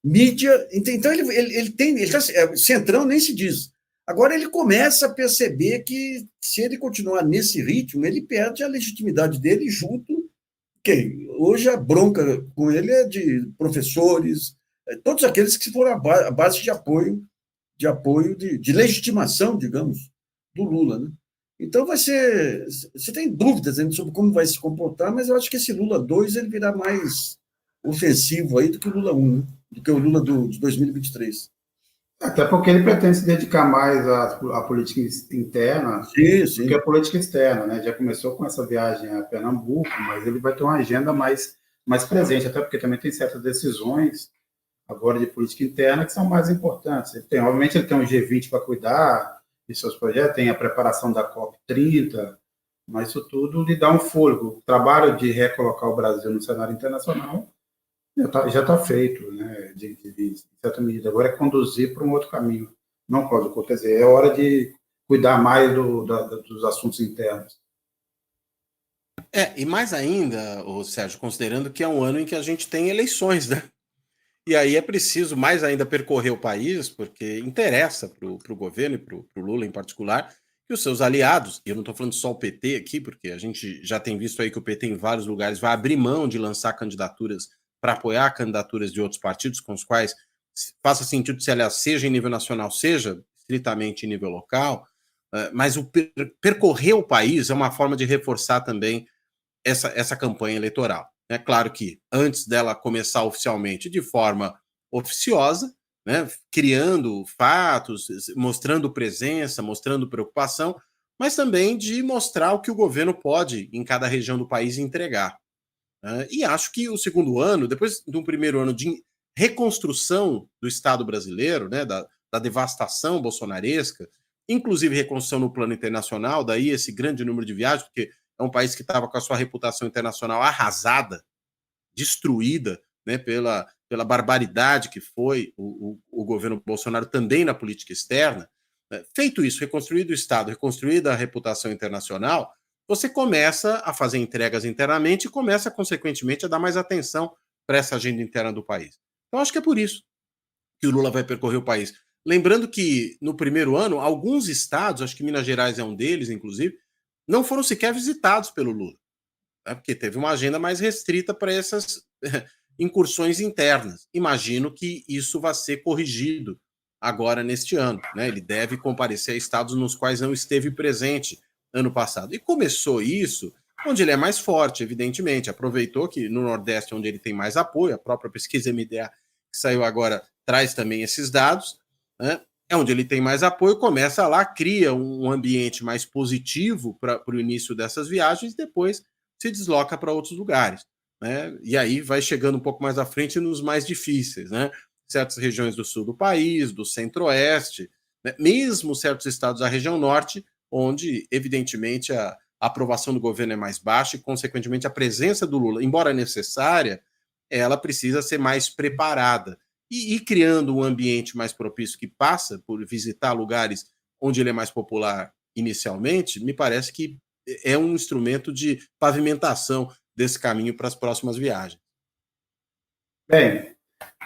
Speaker 4: Mídia, então ele está centrão, nem se diz. Agora ele começa a perceber que, se ele continuar nesse ritmo, ele perde a legitimidade dele junto. Hoje a bronca com ele é de professores, todos aqueles que foram a base de apoio, de legitimação, digamos, do Lula, né? Então vai ser... Você tem dúvidas sobre como vai se comportar, mas eu acho que esse Lula 2 ele virá mais ofensivo aí do que o Lula 1, né? Do que o Lula de 2023.
Speaker 2: Até porque ele pretende se dedicar mais à política interna do que à política externa, né? Já começou com essa viagem a Pernambuco, mas ele vai ter uma agenda mais presente, até porque também tem certas decisões agora de política interna que são mais importantes. Obviamente ele tem um G20 para cuidar de seus projetos, tem a preparação da COP30, mas isso tudo lhe dá um fôlego. O trabalho de recolocar o Brasil no cenário internacional já está feito, né, de certa medida. Agora é conduzir para um outro caminho. Não, Cláudio, quer dizer, é hora de cuidar mais dos assuntos internos.
Speaker 3: E mais ainda, Sérgio, considerando que é um ano em que a gente tem eleições, né? E aí é preciso mais ainda percorrer o país, porque interessa para o governo e para o Lula em particular, que os seus aliados, e eu não estou falando só o PT aqui, porque a gente já tem visto aí que o PT em vários lugares vai abrir mão de lançar candidaturas para apoiar candidaturas de outros partidos com os quais faça sentido se ela seja em nível nacional, seja estritamente em nível local, mas o percorrer o país é uma forma de reforçar também essa campanha eleitoral. É claro que antes dela começar oficialmente de forma oficiosa, né, criando fatos, mostrando presença, mostrando preocupação, mas também de mostrar o que o governo pode, em cada região do país, entregar. E acho que o segundo ano, depois de um primeiro ano de reconstrução do Estado brasileiro, né, da devastação bolsonaresca, inclusive reconstrução no plano internacional, daí esse grande número de viagens, porque é um país que estava com a sua reputação internacional arrasada, destruída, né, pela barbaridade que foi o governo Bolsonaro também na política externa. Feito isso, reconstruído o Estado, reconstruída a reputação internacional, você começa a fazer entregas internamente e começa, consequentemente, a dar mais atenção para essa agenda interna do país. Então, acho que é por isso que o Lula vai percorrer o país. Lembrando que, no primeiro ano, alguns estados, acho que Minas Gerais é um deles, inclusive, não foram sequer visitados pelo Lula, né, porque teve uma agenda mais restrita para essas incursões internas. Imagino que isso vai ser corrigido agora neste ano, né? Ele deve comparecer a estados nos quais não esteve presente ano passado. E começou isso onde ele é mais forte, evidentemente. Aproveitou que no Nordeste, onde ele tem mais apoio, a própria pesquisa MDA, que saiu agora, traz também esses dados, né? É onde ele tem mais apoio, começa lá, cria um ambiente mais positivo para o início dessas viagens e depois se desloca para outros lugares, né? E aí vai chegando um pouco mais à frente nos mais difíceis, né? Certas regiões do sul do país, do centro-oeste, né? Mesmo certos estados da região norte, onde, evidentemente, a aprovação do governo é mais baixa e, consequentemente, a presença do Lula, embora necessária, ela precisa ser mais preparada. E criando um ambiente mais propício que passa por visitar lugares onde ele é mais popular inicialmente, me parece que é um instrumento de pavimentação desse caminho para as próximas viagens.
Speaker 2: Bem,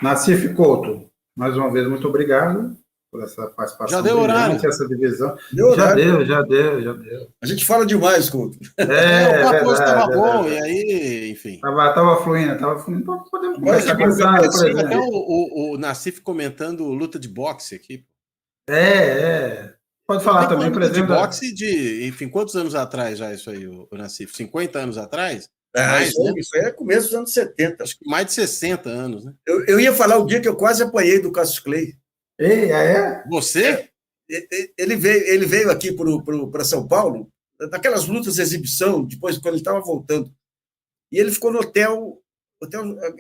Speaker 2: Nassif Couto, mais uma vez, muito obrigado por essa participação.
Speaker 3: Já deu horário.
Speaker 2: Essa divisão. Já deu.
Speaker 4: A gente fala demais, Couto.
Speaker 3: O papo estava bom, e aí, enfim.
Speaker 2: Estava fluindo. Podemos conversar pensando,
Speaker 3: até o Nassif comentando luta de boxe aqui.
Speaker 2: Pode falar também, por exemplo.
Speaker 3: De boxe enfim, quantos anos atrás já isso aí, o Nassif? 50 anos atrás?
Speaker 4: Isso é começo dos anos 70.
Speaker 3: Acho que mais de 60 anos, né?
Speaker 4: Eu ia falar o dia que eu quase apanhei do Cassius Clay.
Speaker 3: Você?
Speaker 4: Ele veio aqui para São Paulo, naquelas lutas de exibição, depois, quando ele estava voltando. E ele ficou no hotel,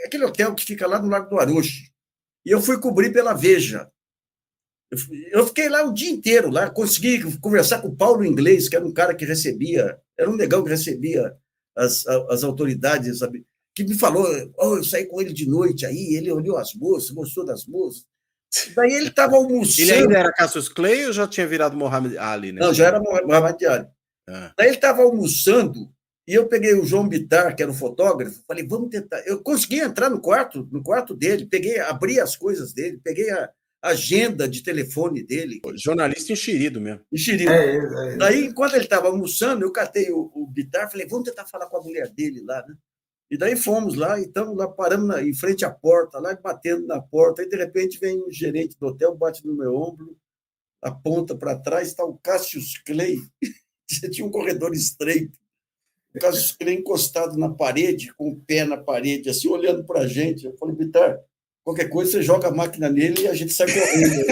Speaker 4: aquele hotel que fica lá no Lago do Aruche. E eu fui cobrir pela Veja. Eu fiquei lá o dia inteiro, lá, consegui conversar com o Paulo Inglês, que era um cara que recebia, era um negão que recebia as autoridades, sabe? Que me falou, eu saí com ele de noite aí, ele olhou as moças, gostou das moças. Daí ele estava almoçando.
Speaker 3: Ele ainda era Cassius Clay ou já tinha virado Mohamed Ali? Né?
Speaker 4: Não, já era Mohamed Ali. Daí ele estava almoçando e eu peguei o João Bittar, que era o fotógrafo, falei, vamos tentar. Eu consegui entrar no quarto dele, abri as coisas dele, peguei a agenda de telefone dele.
Speaker 3: Jornalista enxerido mesmo.
Speaker 4: Enxerido. Daí, enquanto ele estava almoçando, eu catei o Bittar, falei, vamos tentar falar com a mulher dele lá, né? E daí fomos lá, e estamos lá, paramos em frente à porta, lá batendo na porta, e de repente vem o gerente do hotel, bate no meu ombro, aponta para trás, está o Cassius Clay. Você tinha um corredor estreito. No caso, ele encostado na parede, com o pé na parede, assim, olhando para a gente. Eu falei, Bitar, qualquer coisa, você joga a máquina nele e a gente sai correndo.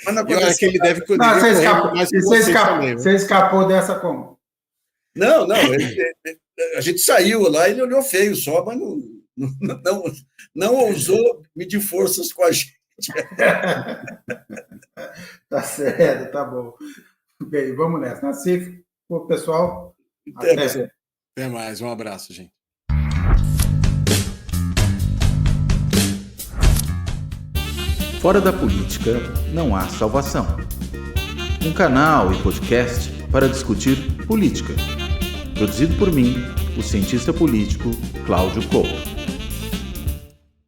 Speaker 4: Mas não
Speaker 3: Eu acho que ele deve
Speaker 2: Não,
Speaker 3: correr.
Speaker 2: você escapou dessa como?
Speaker 4: Não, a gente saiu lá, ele olhou feio só, mas não ousou medir forças com a gente.
Speaker 2: Tá certo, tá bom. Bem, vamos nessa. Nassif, o pessoal.
Speaker 3: Até mais, um abraço, gente.
Speaker 1: Fora da política não há salvação. Um canal e podcast para discutir política. Produzido por mim, o cientista político Cláudio Couto.